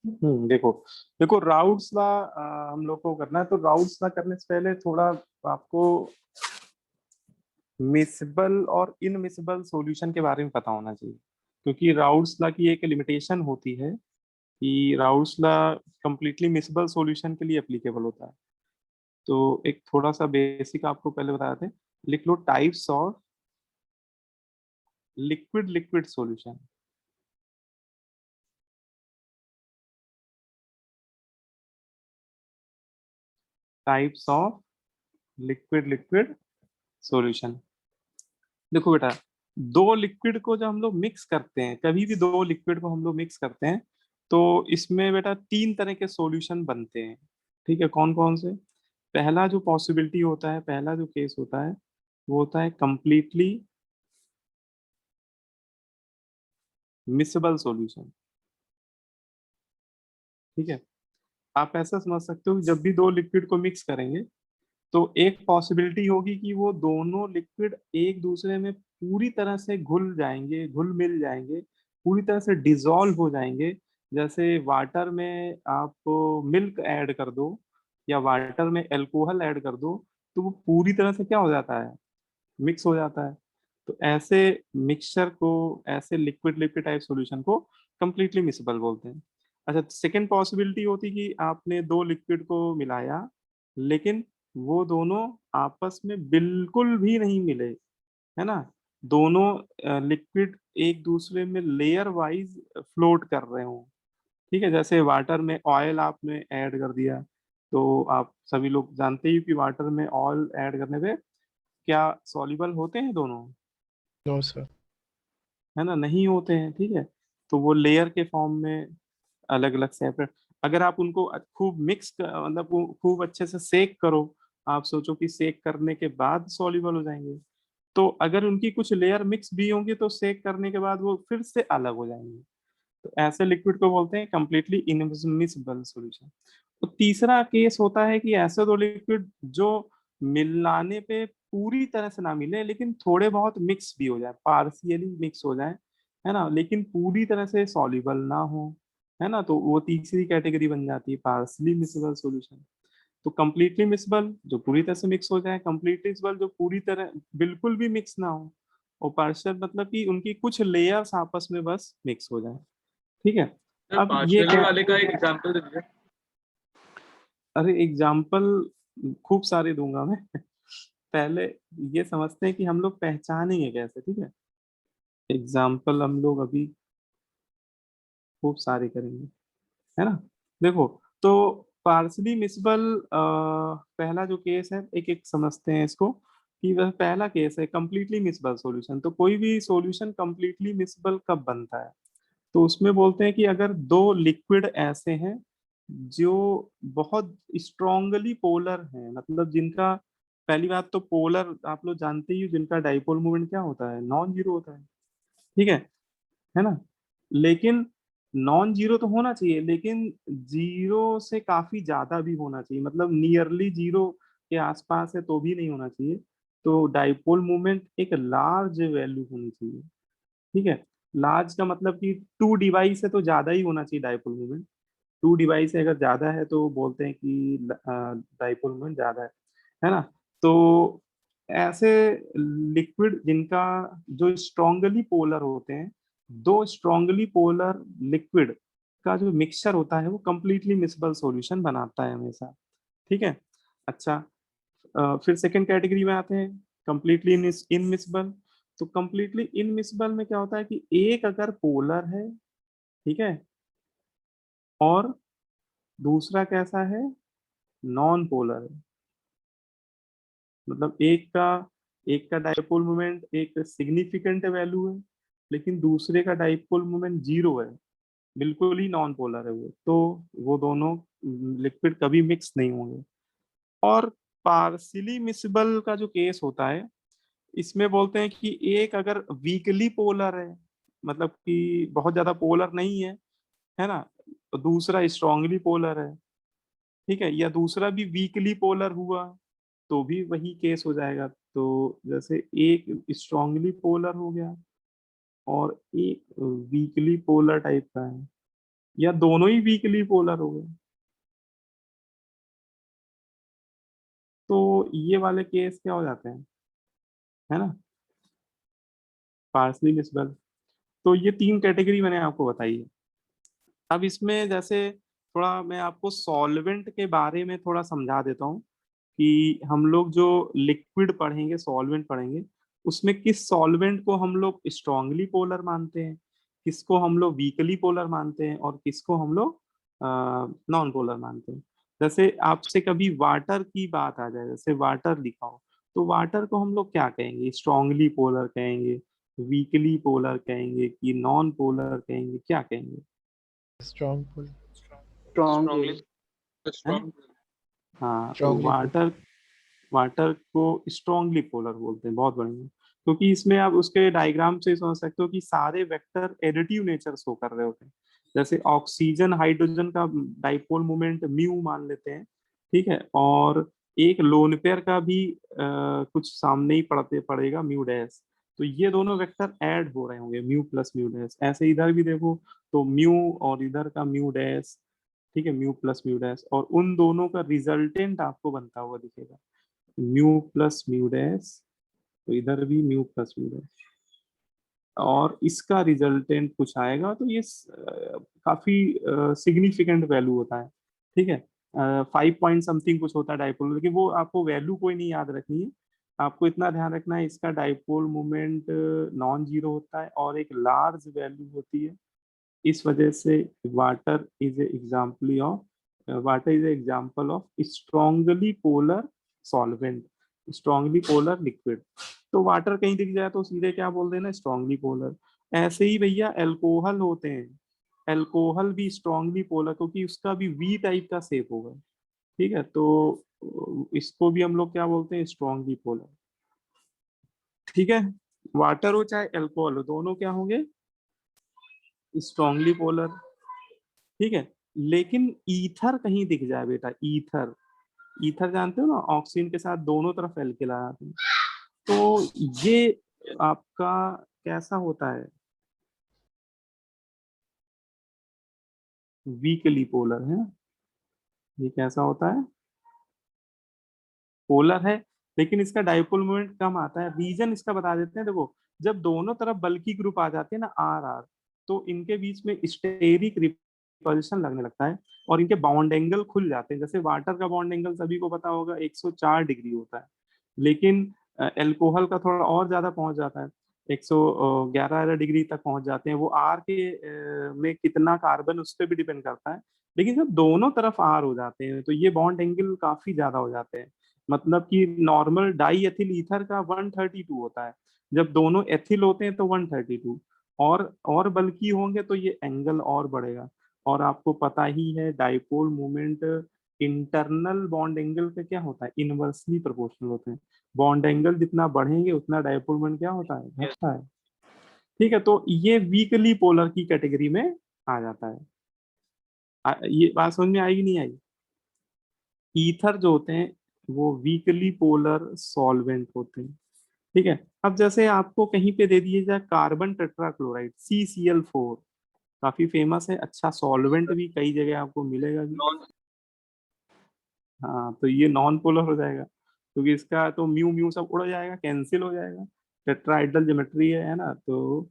देखो देखो राउट्स ला हम लोग को करना है, तो राउट्स ला करने से पहले थोड़ा आपको मिसबल और इनमिसबल सॉल्यूशन के बारे में पता होना चाहिए, क्योंकि राउट्स ला की एक लिमिटेशन होती है कि राउट्स ला कंप्लीटली मिसबल सॉल्यूशन के लिए एप्लीकेबल होता है। तो एक थोड़ा सा बेसिक आपको पहले बता देते हैं। लिख लो types of liquid liquid solution. Types of liquid liquid solution. देखो बेटा, दो लिक्विड को जब हम लोग मिक्स करते हैं, कभी भी दो लिक्विड को हम लोग मिक्स करते हैं, तो इसमें बेटा तीन तरह के सॉल्यूशन बनते हैं। ठीक है, कौन कौन से? पहला जो पॉसिबिलिटी होता है, पहला जो केस होता है, वो होता है कंप्लीटली मिसेबल सॉल्यूशन। ठीक है, आप ऐसा समझ सकते हो कि जब भी दो लिक्विड को मिक्स करेंगे, तो एक पॉसिबिलिटी होगी कि वो दोनों लिक्विड एक दूसरे में पूरी तरह से घुल जाएंगे, घुल मिल जाएंगे, पूरी तरह से डिजॉल्व हो जाएंगे। जैसे वाटर में आप मिल्क ऐड कर दो या वाटर में अल्कोहल ऐड कर दो, तो वो पूरी तरह से क्या हो जाता है, मिक्स हो जाता है। तो ऐसे मिक्सचर को, ऐसे लिक्विड लिक्विड टाइप सॉल्यूशन को कंप्लीटली मिक्सेबल बोलते हैं। अच्छा, सेकंड पॉसिबिलिटी होती कि आपने दो लिक्विड को मिलाया, लेकिन वो दोनों आपस में बिल्कुल भी नहीं मिले, है ना। दोनों लिक्विड एक दूसरे में लेयर वाइज फ्लोट कर रहे हो। ठीक है, जैसे वाटर में ऑयल आपने ऐड कर दिया, तो आप सभी लोग जानते ही कि वाटर में ऑयल ऐड करने पे क्या सॉल्युबल होते हैं दोनों? No sir. है ना, नहीं होते हैं। ठीक है, तो वो लेयर के फॉर्म में अलग अलग सेपरेट। अगर आप उनको खूब मतलब खूब अच्छे से सेक करो, आप सोचो कि सेक करने के बाद सॉल्युबल हो जाएंगे। तो अगर उनकी कुछ लेयर मिक्स भी होंगी, तो सेक करने के बाद वो फिर से अलग हो जाएंगे। तो ऐसे लिक्विड को बोलते हैं कंप्लीटली इनमिसिबल सॉल्यूशन। तो तीसरा केस होता है कि ऐसे दो लिक्विड जो मिलाने पे पूरी तरह से ना मिले, लेकिन थोड़े बहुत मिक्स भी हो जाए, पार्शियली मिक्स हो जाए, है ना, लेकिन पूरी तरह से सॉल्युबल ना हो, है ना। तो वो तीसरी कैटेगरी बन जाती है पार्शियली मिक्सेबल सॉल्यूशन। तो कंप्लीटली मिक्सबल जो पूरी तरह से मिक्स हो जाए, कंप्लीटली मिक्सबल जो पूरी तरह बिल्कुल भी मिक्स ना हो, और पार्शियल मतलब कि उनकी कुछ लेयर्स आपस में बस मिक्स हो जाए। ठीक है। सर अब ये पार्शियली क्या, वाले का एक एग्जांपल दे दीजिए। अरे एग्जाम्पल खूब सारे दूंगा मैं। पहले ये समझते हैं कि हम लोग पहचानेंगे कैसे। ठीक है, एग्जाम्पल हम लोग अभी खूब सारे करेंगे, है ना। देखो, तो पार्सली मिसबल पहला जो केस है, एक एक समझते हैं इसको। कि वह पहला केस है कंप्लीटली मिसबल सॉल्यूशन। तो कोई भी सॉल्यूशन कंप्लीटली मिसबल कब बनता है? तो उसमें बोलते हैं कि अगर दो लिक्विड ऐसे हैं जो बहुत स्ट्रांगली पोलर हैं, मतलब जिनका, पहली बात तो पोलर आप लोग जानते ही हो, जिनका डाइपोल मोमेंट क्या होता है, नॉन जीरो होता है। ठीक है ना। लेकिन नॉन जीरो तो होना चाहिए, लेकिन जीरो से काफी ज्यादा भी होना चाहिए, मतलब नियरली जीरो के आसपास है तो भी नहीं होना चाहिए। तो डाइपोल मोमेंट एक लार्ज वैल्यू होनी चाहिए। ठीक है, लार्ज का मतलब कि टू डिवाइस है तो ज्यादा ही होना चाहिए डाइपोल मोमेंट। टू डिवाइस से अगर ज्यादा है तो बोलते हैं कि डाइपोल मोमेंट ज्यादा है ना। तो ऐसे लिक्विड जिनका, जो स्ट्रांगली पोलर होते हैं, दो स्ट्रांगली पोलर लिक्विड का जो मिक्सचर होता है, वो कंप्लीटली मिसबल सॉल्यूशन बनाता है हमेशा। ठीक है। अच्छा, फिर सेकंड कैटेगरी में आते हैं, कंप्लीटली इनमिसबल। तो कंप्लीटली इनमिसबल में क्या होता है कि एक अगर पोलर है, ठीक है, और दूसरा कैसा है, नॉन पोलर है। मतलब एक का डाइपोल मोमेंट एक सिग्निफिकेंट वैल्यू है, लेकिन दूसरे का डाइपोल मोमेंट जीरो है, बिल्कुल ही नॉन पोलर है वो, तो वो दोनों लिक्विड कभी मिक्स नहीं होंगे। और पार्शियली मिसबल का जो केस होता है, इसमें बोलते हैं कि एक अगर वीकली पोलर है, मतलब कि बहुत ज्यादा पोलर नहीं है ना, तो दूसरा स्ट्रांगली पोलर है, ठीक है, या दूसरा भी वीकली पोलर हुआ, तो भी वही केस हो जाएगा। तो जैसे एक स्ट्रांगली पोलर हो गया और एक वीकली पोलर टाइप का है, या दोनों ही वीकली पोलर हो गए। तो ये वाले केस क्या हो जाते हैं, है ना, पार्सली मिसबल। तो ये तीन कैटेगरी मैंने आपको बताई है। अब इसमें जैसे थोड़ा मैं आपको सॉल्वेंट के बारे में थोड़ा समझा देता हूँ कि हम लोग जो लिक्विड पढ़ेंगे, सॉल्वेंट पढ़ेंगे, उसमें किस सॉल्वेंट को हम लोग स्ट्रांगली पोलर मानते हैं, किसको हम लोग वीकली पोलर मानते हैं, और किसको हम लोग नॉन पोलर मानते हैं। जैसे आपसे कभी वाटर की बात आ जाए, जैसे वाटर लिखा हो, तो वाटर को हम लोग क्या कहेंगे, स्ट्रांगली पोलर कहेंगे, वीकली पोलर कहेंगे, कि नॉन पोलर कहेंगे, क्या कहेंगे? Strong pull. Strong strongly polar. है ना? स्ट्रॉन्ग हाँ, तो स्ट्रॉन्गली पुल। वाटर, वाटर को स्ट्रांगली पोलर बोलते हैं। बहुत बढ़िया। क्योंकि इसमें आप उसके डायग्राम से समझ सकते हो कि सारे वेक्टर एडिटिव नेचर शो कर रहे होते हैं। जैसे ऑक्सीजन हाइड्रोजन का डाइपोल मोमेंट म्यू मान लेते हैं, ठीक है, और एक लोन पेयर का भी कुछ सामने ही पड़ेगा म्यू डैश। तो ये दोनों वेक्टर ऐड हो रहे होंगे, म्यू प्लस म्यू डैश। ऐसे इधर भी देखो, तो म्यू और इधर का म्यू डैश, ठीक है, म्यू प्लस म्यू डैश, और उन दोनों का रिजल्टेंट आपको बनता हुआ दिखेगा, म्यू प्लस म्यू डैश। तो इधर भी म्यू प्लस म्यू डैश, और इसका रिजल्टेंट कुछ आएगा, तो ये काफी सिग्निफिकेंट वैल्यू होता है, ठीक है। 5 पॉइंट समथिंग कुछ होता है डाइपोल, लेकिन वो आपको वैल्यू कोई नहीं याद रखनी है। आपको इतना ध्यान रखना है, इसका डाइपोल मोमेंट नॉन जीरो होता है और एक लार्ज वैल्यू होती है। इस वजह से water is example of strongly polar solvent, strongly polar liquid. तो वाटर कहीं दिख जाए तो सीधे क्या बोल देना, स्ट्रॉन्गली पोलर। ऐसे ही भैया एल्कोहल होते हैं, एल्कोहल भी स्ट्रॉन्गली पोलर, क्योंकि उसका भी वी टाइप का शेप होगा, ठीक है। तो इसको भी हम लोग क्या बोलते हैं, स्ट्रॉन्गली पोलर, ठीक है। वाटर हो चाहे एल्कोहल हो, दोनों क्या होंगे, स्ट्रॉन्गली पोलर, ठीक है। लेकिन ईथर कहीं दिख जाए बेटा, ईथर, ईथर जानते हो ना, ऑक्सीजन के साथ दोनों तरफ एल्किल आ जाते हैं, तो ये आपका कैसा होता है, वीकली पोलर है ना। ये कैसा होता है, पोलर है, लेकिन इसका डाइपोल मोमेंट कम आता है। रीजन इसका बता देते हैं, देखो, जब दोनों तरफ बल्की ग्रुप आ जाते हैं ना, आर आर, तो इनके बीच में स्टेरिक रिपल्शन लगने लगता है, और इनके बॉन्ड एंगल खुल जाते हैं। जैसे वाटर का बॉन्ड एंगल सभी को पता होगा 104 डिग्री होता है, लेकिन एल्कोहल का थोड़ा और ज्यादा पहुंच जाता है, 111 डिग्री तक पहुंच जाते हैं। वो आर के में कितना कार्बन, उस पर भी डिपेंड करता है। लेकिन जब दोनों तरफ आर हो जाते हैं, तो ये बॉन्ड एंगल काफी ज्यादा हो जाते हैं। मतलब कि नॉर्मल डाई एथिल ईथर का 132 होता है, जब दोनों एथिल होते हैं तो 132, और बल्कि होंगे तो ये एंगल और बढ़ेगा। और आपको पता ही है dipole moment internal bond angle का क्या होता है, इनवर्सली प्रोपोर्शनल होते हैं। बॉन्ड एंगल जितना बढ़ेंगे उतना डाइपोल मोमेंट क्या होता है, घटता है, ठीक है। तो ये वीकली पोलर की कैटेगरी में आ जाता है। ये बात समझ में आएगी नहीं आई? ईथर जो होते हैं वो वीकली पोलर सॉल्वेंट होते हैं, ठीक है। अब जैसे आपको कहीं पे दे दिए जाए कार्बन टेट्राक्लोराइड CCl4, काफी फेमस है, अच्छा सॉल्वेंट भी, कई जगह आपको मिलेगा भी। नॉन। हाँ, तो ये नॉन पोलर हो जाएगा, क्योंकि इसका तो म्यू म्यू सब उड़ जाएगा, कैंसिल हो जाएगा, टेट्राइडल ज्योमेट्री है ना, तो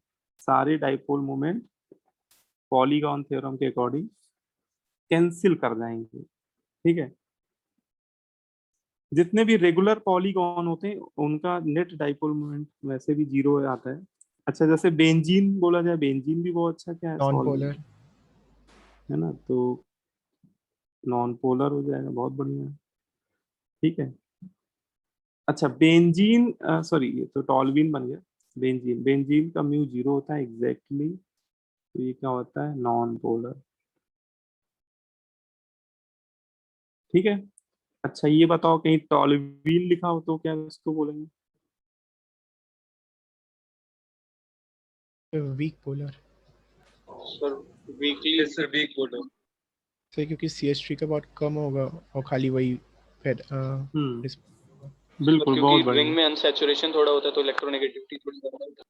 सारे डाइपोल मोमेंट पॉलीगॉन थ्योरम के अकॉर्डिंग कैंसिल कर जाएंगे, ठीक है। जितने भी रेगुलर पॉलीगॉन होते हैं उनका नेट डाइपोल मोमेंट वैसे भी जीरो आता है। अच्छा, जैसे बेंजीन बोला जाए, बेंजीन भी बहुत अच्छा क्या है, नॉन सॉल्वेंट पोलर। है ना, तो नॉन पोलर हो जाएगा, बहुत बढ़िया, ठीक है। अच्छा, बेंजीन, सॉरी, ये तो टॉलवीन बन गया। बेंजीन, बेंजीन का म्यू जीरो होता है एग्जैक्टली, तो ये क्या होता है, नॉन पोलर, ठीक है। अच्छा, ये बताओ कहीं टॉलवीन लिखा हो तो क्या उसको बोलेंगे? Weak polar. Sir weakly. Sir weak polar से, क्योंकि CH3 का बहुत कम होगा और खाली वही फिर बिल्कुल, क्योंकि बहुत रिंग बढ़िया। में अनसैचुरेशन थोड़ा होता है तो इलेक्ट्रोनेगेटिविटी थोड़ी ज्यादा होती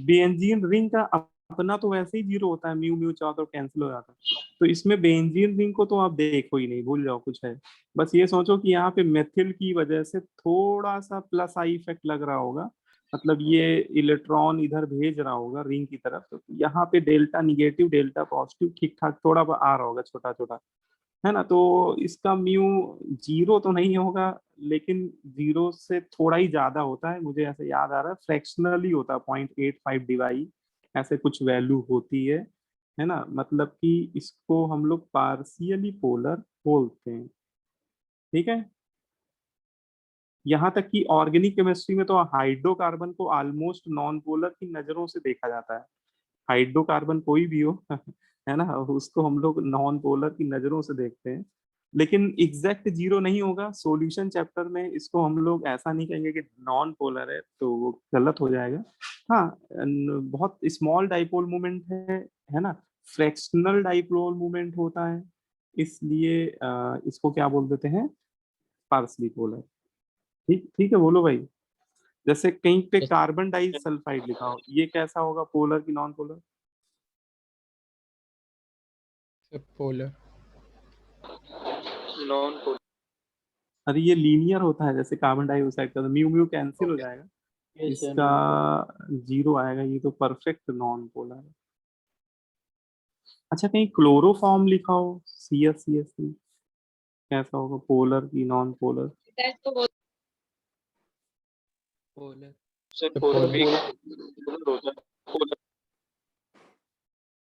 बेंजीन रिंग का अपना तो वैसे ही जीरो होता है, म्यू म्यू चाहो तो कैंसिल हो जाता है। तो इसमें बेंजीन रिंग को तो आप देखो ही नहीं, भूल जाओ कुछ है। बस ये सोचो कि यहाँ पे मेथिल की वजह से थोड़ा सा प्लस आई इफेक्ट लग रहा होगा, मतलब ये इलेक्ट्रॉन इधर भेज रहा होगा रिंग की तरफ, तो यहाँ पे डेल्टा निगेटिव डेल्टा पॉजिटिव ठीक ठाक थोड़ा आ रहा होगा छोटा छोटा, है ना। तो इसका म्यू जीरो तो नहीं होगा, लेकिन जीरो से थोड़ा ही ज्यादा होता है, मुझे ऐसे याद आ रहा है फ्रैक्शनली होता है, 0.85 डिवाई ऐसे कुछ वैल्यू होती है ना। मतलब कि इसको हम लोग पार्शियली पोलर बोलते हैं, ठीक है। यहाँ तक कि ऑर्गेनिक केमिस्ट्री में तो हाइड्रोकार्बन को ऑलमोस्ट नॉन पोलर की नजरों से देखा जाता है। हाइड्रोकार्बन कोई भी हो है ना, उसको हम लोग नॉन पोलर की नजरों से देखते हैं। लेकिन एग्जैक्ट जीरो नहीं होगा, सॉल्यूशन चैप्टर में इसको हम लोग ऐसा नहीं कहेंगे कि नॉन पोलर है, तो वो गलत हो जाएगा। हाँ, बहुत स्मॉल डाइपोल मूवमेंट है ना, फ्रैक्शनल डाइपोल मूवमेंट होता है, इसलिए इसको क्या बोल देते हैं, पार्सली पोलर। ठीक ठीक है, बोलो भाई। जैसे कहीं पे कार्बन डाई सल्फाइड लिखा हो, ये कैसा होगा, पोलर की non polar? Polar. Non polar. अरे ये लीनियर होता है, जैसे कार्बन डाइऑक्साइड का, तो म्यू म्यू कैंसिल हो जाएगा, यस सर, इसका जीरो आएगा, ये तो परफेक्ट नॉन पोलर है। अच्छा, कहीं क्लोरोफॉर्म लिखा हो, CH3, कैसा होगा, पोलर की non polar? Polar. Sir polar. Polar होता है, पोलर।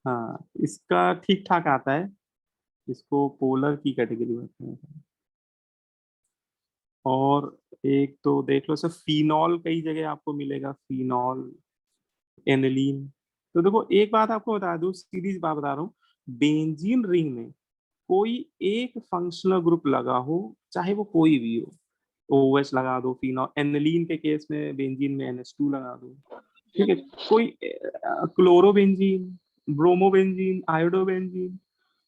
हाँ, इसका ठीक ठाक आता है, इसको पोलर की कैटेगरी में रखते हैं। और एक तो देख लो सर, फिनॉल कई जगह आपको मिलेगा, फिनॉल, एनिलीन। तो देखो एक बात आपको बता दूं, सीरीज बात बता रहा हूँ, बेंजीन रिंग में कोई एक फंक्शनल ग्रुप लगा हो, चाहे वो कोई भी हो, OH लगा दो, फिनॉल, एनिलीन के केस में बेंजीन में NH2 लगा दो, ठीक है। कोई क्लोरोबेंजीन, ब्रोमोबेंजीन, आयोडोबेंजीन,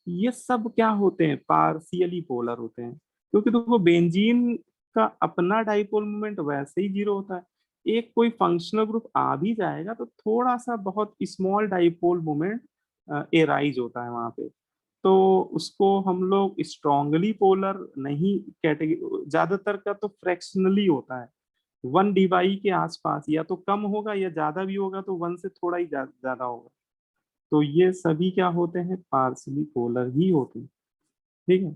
ये सब क्या होते हैं, पार्शियली पोलर होते हैं, क्योंकि देखो बेंजीन का अपना डाइपोल मोमेंट वैसे ही जीरो होता है, एक कोई फंक्शनल ग्रुप आ भी जाएगा तो थोड़ा सा बहुत स्मॉल डाइपोल मोमेंट एराइज होता है वहां पे, तो उसको हम लोग स्ट्रांगली पोलर नहीं, कैटेगरी ज्यादातर का तो फ्रैक्शनली होता है, 1 DY के आसपास, या तो कम होगा या ज्यादा भी होगा तो 1 से थोड़ा ही ज्यादा होगा। तो ये सभी क्या होते हैं, पार्सली पोलर ही होते हैं, ठीक है।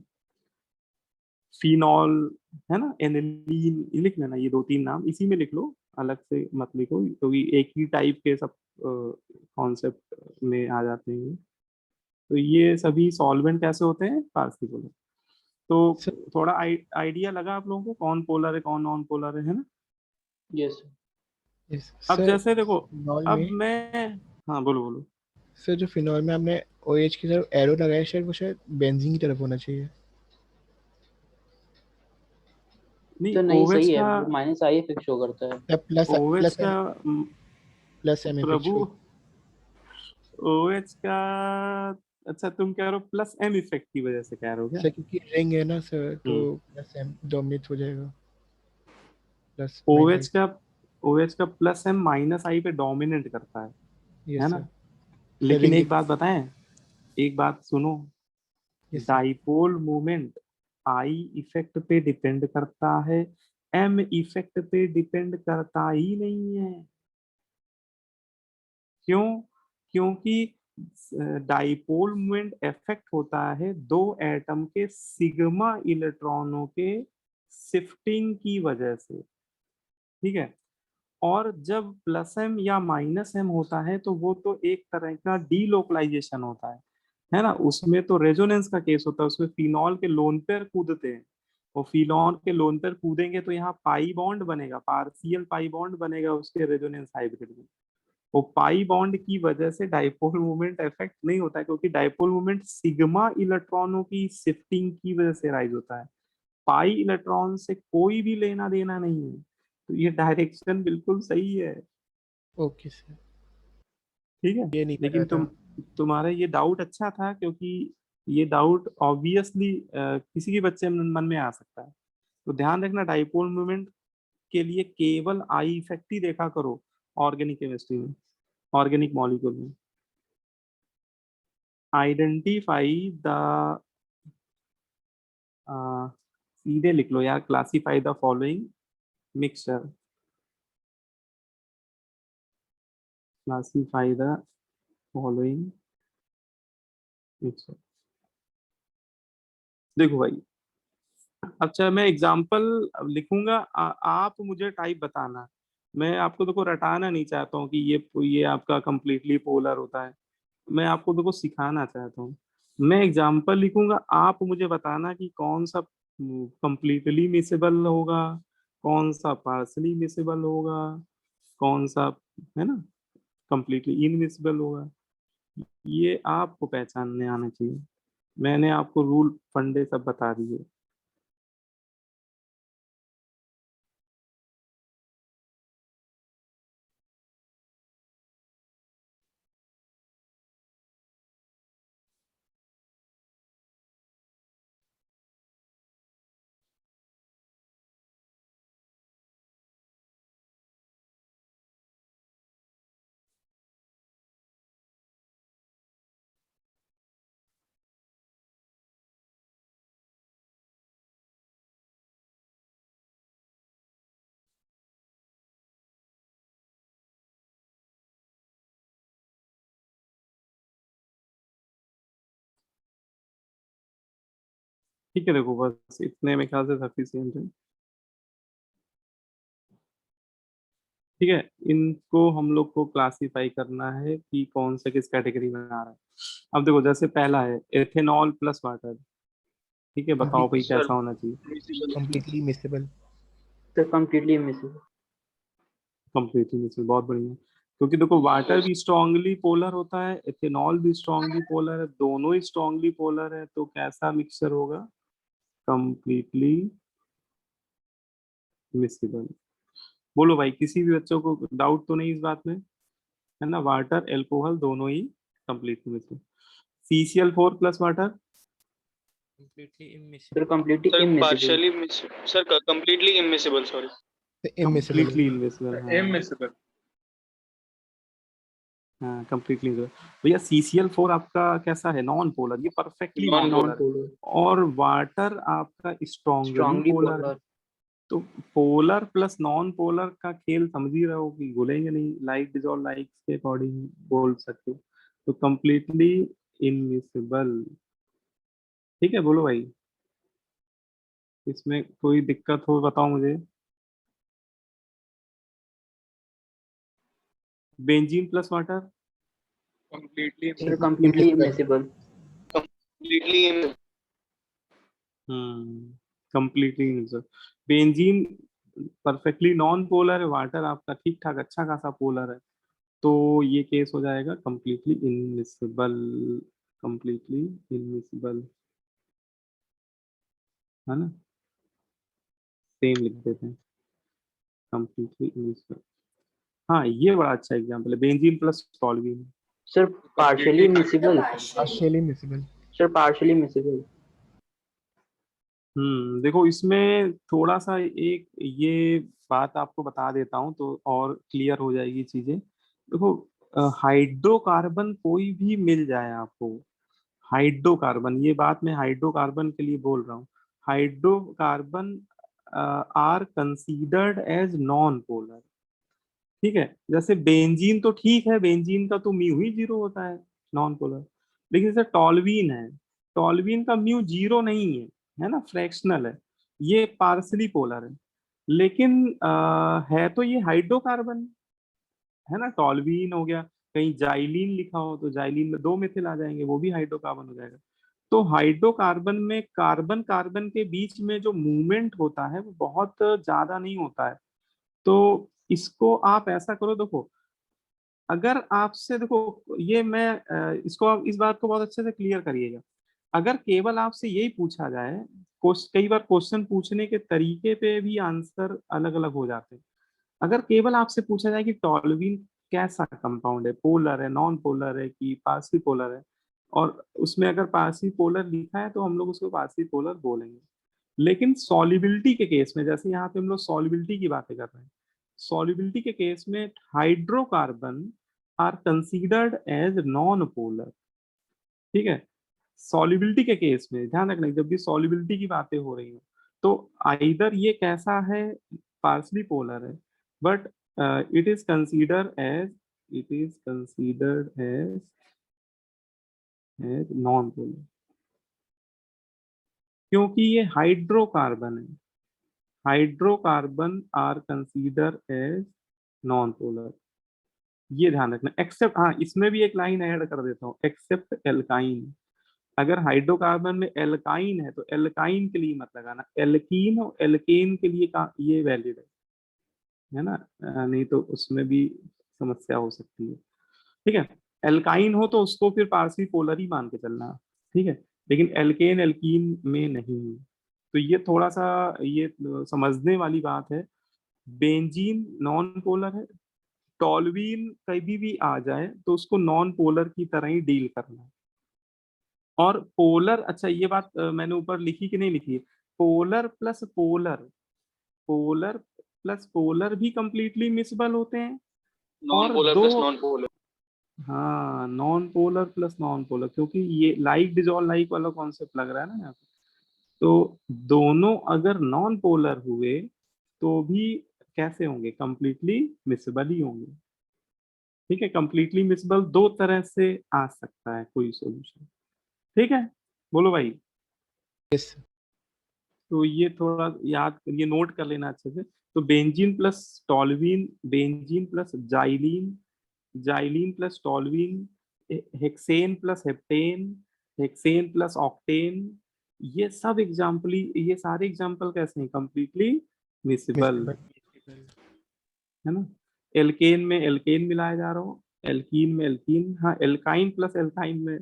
फिनॉल, है ना, एनिलीन, ये लिख लेना, ये 2-3 नाम इसी में लिख लो, अलग से मत लिखो, क्योंकि एक ही टाइप के सब कॉन्सेप्ट में आ जाते हैं। तो ये सभी सॉल्वेंट कैसे होते हैं, पार्सली पोलर। तो सर, थोड़ा आइडिया लगा आप लोगों को, कौन पोलर है कौन नॉन पोलर है ना। यस अब सर जैसे देखो, फिनॉल अब में, मैं, हाँ बोलो बोलो। सर जो फिनॉल में आपने OH की तरफ एरो लगाया, शायद वो शायद बेंजीन की तरफ होना चाहिए। नहीं, तो नहीं, OH सही है, का, वो माइनस आई इफेक्ट शो करता है। प्लस OH प्लस का प्लस एम इफेक्ट प्रभु, शो। OH का, अच्छा तुम कह रहे हो प्लस M इफेक्ट की वजह से कह रहे हो क्या? सर क्योंकि रिंग है ना सर, तो हम्म। प्लस एम डोमिनेट हो जाएगा, प्लस OH माइनस। का OH का प्लस M माइनस I पे डोमिनेट करता है यस ना। सर। सर लेकिन रिंग। एक बात बताएं, एक बात सुनो, yes sir. Dipole moment I effect पे डिपेंड करता है, M इफेक्ट पे डिपेंड करता ही नहीं है। क्यों? क्योंकि डाइपोल मोमेंट इफेक्ट होता है दो एटम के सिग्मा इलेक्ट्रॉनों के शिफ्टिंग की वजह से, ठीक है। और जब प्लस M या माइनस M होता है तो वो तो एक तरह का डीलोकलाइजेशन होता है ना, उसमें तो रेजोनेंस का केस होता है, उसमें फिनॉल के लोन पेयर कूदते हैं, और फिनॉल के लोन पेयर कूदेंगे तो यहाँ पाई बॉन्ड बनेगा, पार्शियल पाई बॉन्ड बनेगा उसके रेजोनेंस हाइब्रिड में। वो पाई बॉन्ड की वजह से डाइपोल मूवमेंट इफेक्ट नहीं होता है, क्योंकि डाइपोल मूवमेंट सिग्मा इलेक्ट्रॉनों की शिफ्टिंग की वजह से राइज होता है, पाई इलेक्ट्रॉन से कोई भी लेना देना नहीं है। तो ये डायरेक्शन बिल्कुल सही है, ओके सर, ठीक है। ये नहीं पता लेकिन था। तुम्हारा ये डाउट अच्छा था, क्योंकि ये डाउट ऑब्वियसली किसी के बच्चे मन में आ सकता है। तो ध्यान रखना, डाइपोल मूवमेंट के लिए केवल आई इफेक्ट ही देखा करो ऑर्गेनिक केमिस्ट्री में, ऑर्गेनिक मॉलिक्यूल में, आइडेंटिफाई द, सीधे लिख लो यार, classify the following mixture, classify the following mixture. देखो भाई, अच्छा मैं एग्जांपल लिखूंगा, आप मुझे टाइप बताना। मैं आपको देखो रटाना नहीं चाहता हूँ कि ये आपका कंप्लीटली पोलर होता है। मैं आपको देखो सिखाना चाहता हूँ। मैं एग्जांपल लिखूंगा, आप मुझे बताना कि कौन सा कंप्लीटली मिसेबल होगा, कौन सा पार्सली मिसेबल होगा, कौन सा, है ना, कंप्लीटली इनमिसेबल होगा। ये आपको पहचानने आना चाहिए। मैंने आपको रूल फंडे सब बता दिए। ठीक है, देखो बस इतने में ख्याल से सफिशियंट है। ठीक है, इनको हम लोग को क्लासिफाई करना है कि कौन सा किस कैटेगरी में आ रहा है। अब देखो, जैसे पहला है एथेनॉल प्लस वाटर। ठीक है, बताओ भाई सर कैसा होना चाहिए। Completely miscible. Sir completely miscible. Completely mix, बहुत बढ़िया। क्योंकि देखो वाटर भी स्ट्रांगली पोलर होता है, एथेनॉल भी स्ट्रांगली पोलर है, दोनों ही स्ट्रांगली पोलर है, तो कैसा मिक्सचर होगा, कंप्लीटली मिक्सिबल। बोलो भाई, किसी भी बच्चों को डाउट तो नहीं इस बात में, है ना। वाटर एल्कोहल दोनों ही completely miscible. CCl4 plus water, completely sir immiscible. Completely sir immiscible. Partially sir completely immiscible, sorry. Immiscible completely होगा। इनविजिबल, हाँ इमिसिबल। हाँ, कंप्लीटली इनविजिबल। भैया CCl4 आपका कैसा है, नॉन पोलर, ये perfectly non non non polar है। पोलर। और वाटर आपका स्ट्रांगली स्ट्रांगली पोलर है। पोलर। तो पोलर प्लस नॉन पोलर का खेल समझ ही रहे हो कि घुलेंगे नहीं, लाइक डिजॉल्व लाइक के अकॉर्डिंग बोल सकते हो। तो कंप्लीटली इनमिसिबल। ठीक है, बोलो भाई, इसमें कोई दिक्कत हो बताओ मुझे। Benzene plus water, completely sir completely immiscible. Immiscible. Completely completely immiscible. Benzene perfectly non polar है, वाटर आपका ठीक ठाक अच्छा खासा पोलर है, तो ये केस हो जाएगा कंप्लीटली इनमिसिबल। कंप्लीटली इनमिसिबल, है ना, सेम लिख देते हैं, कंप्लीटली इनमिसिबल। हाँ, ये बड़ा अच्छा एग्जांपल है, benzene plus toluene. Sir partially immiscible. Partially miscible. Sir partially immiscible. देखो इसमें थोड़ा सा एक ये बात आपको बता देता हूँ तो और क्लियर हो जाएगी चीजें। देखो, हाइड्रोकार्बन कोई भी मिल जाए आपको, हाइड्रोकार्बन, ये बात मैं हाइड्रोकार्बन के लिए बोल रहा हूँ। Hydrocarbon are considered as non polar. ठीक है, जैसे बेंजीन तो ठीक है, बेंजीन का तो म्यू ही जीरो होता है, नॉन पोलर। लेकिन जैसे टॉल्यूइन है, टॉल्यूइन का म्यू जीरो नहीं है ना, फ्रैक्शनल है, ये पार्सली पोलर है। लेकिन है तो ये हाइड्रोकार्बन, है ना, टॉल्यूइन हो गया। कहीं जाइलीन लिखा हो तो जाइलीन में दो मिथिल आ जाएंगे, वो भी हाइड्रोकार्बन हो जाएगा। तो हाइड्रोकार्बन में कार्बन कार्बन के बीच में जो मूवमेंट होता है वो बहुत ज्यादा नहीं होता है। तो इसको आप ऐसा करो, देखो, अगर आपसे देखो ये मैं इसको आप इस बात को बहुत अच्छे से क्लियर करिएगा। अगर केवल आपसे यही पूछा जाए, कई बार क्वेश्चन पूछने के तरीके पे भी आंसर अलग अलग हो जाते हैं। अगर केवल आपसे पूछा जाए कि टॉल्यूइन कैसा कंपाउंड है, पोलर है, नॉन पोलर है कि पार्सी पोलर है, और उसमें अगर पार्सी पोलर लिखा है तो हम लोग उसको पार्सी पोलर बोलेंगे। लेकिन सॉल्युबिलिटी के केस में, जैसे यहाँ पे हम लोग सॉल्युबिलिटी की बातें कर रहे हैं, सॉल्युबिलिटी के केस में hydrocarbon are considered as non polar. ठीक है। सॉल्युबिलिटी के केस में ध्यान रखना, जब भी सॉल्युबिलिटी की बातें हो रही हो तो आइदर ये कैसा है, पार्सली पोलर है, but it is consider as, it is considered as non polar, क्योंकि ये हाइड्रोकार्बन है। Hydrocarbon are consider as non polar, ये ध्यान रखना। एक्सेप्ट, हाँ इसमें भी एक लाइन ऐड कर देता हूँ, एक्सेप्ट एल्काइन। अगर हाइड्रोकार्बन में एल्काइन है तो एल्काइन के लिए मत लगाना, एल्कीन और एल्केन के लिए का ये वैलिड है ना, नहीं तो उसमें भी समस्या हो सकती है। ठीक है, एल्काइन हो तो उसको फिर पार्सली पोलर ही मान के चलना, ठीक है, लेकिन एल्केन एल्कीन में नहीं है। तो ये थोड़ा सा ये समझने वाली बात है। बेंजीन नॉन पोलर है, टॉलवीन कभी भी आ जाए तो उसको नॉन पोलर की तरह ही डील करना है। और पोलर, अच्छा ये बात मैंने ऊपर लिखी कि नहीं लिखी है, polar plus polar, polar plus polar भी कंप्लीटली मिसबल होते हैं। नॉन और पोलर दो, प्लस नॉन पोलर। हाँ non polar plus non polar, क्योंकि ये लाइक डिजॉल्व लाइक वाला कॉन्सेप्ट लग रहा है ना यहाँ पे। तो दोनों अगर नॉन पोलर हुए तो भी कैसे होंगे, कंप्लीटली मिसबल ही होंगे। ठीक है, कंप्लीटली मिसबल दो तरह से आ सकता है कोई सॉल्यूशन। ठीक है, बोलो भाई। यस तो ये थोड़ा याद, ये नोट कर लेना अच्छे से। तो benzene plus toluene, benzene plus xylene, xylene plus toluene, hexane plus heptane, hexane plus octane, ये सब एग्जाम्पल, ये सारे एग्जाम्पल कैसे हैं, कंप्लीटली मिसिबल, है ना। एल्केन में एल्केन मिलाया जा रहा हो, एल्कीन में एल्कीन, हाँ एल्काइन प्लस एल्काइन में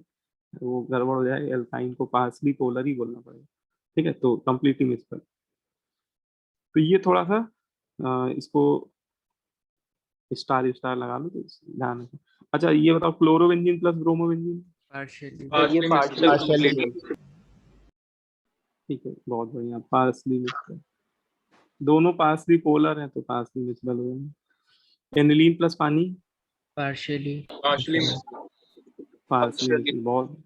वो गड़बड़ हो जाए, एल्काइन को पार्सली पोलर ही बोलना पड़ेगा। ठीक है, तो कंप्लीटली मिसिबल। तो ये थोड़ा सा इसको स्टार स्टार लगा लो तो ध्यान रखो। अच्छा ये बताओ, chlorobenzene plus bromobenzene. Partially. Sir ये Partially पार्शियल partially. मिसिबल। ठीक है, बहुत बढ़िया, पार्सली मिसिबल। दोनों पार्सली पोलर हैं तो पार्सली मिसिबल हो जाएंगे। एनिलीन प्लस पानी, Partially. Partially partially miscible. Miscible, बहुत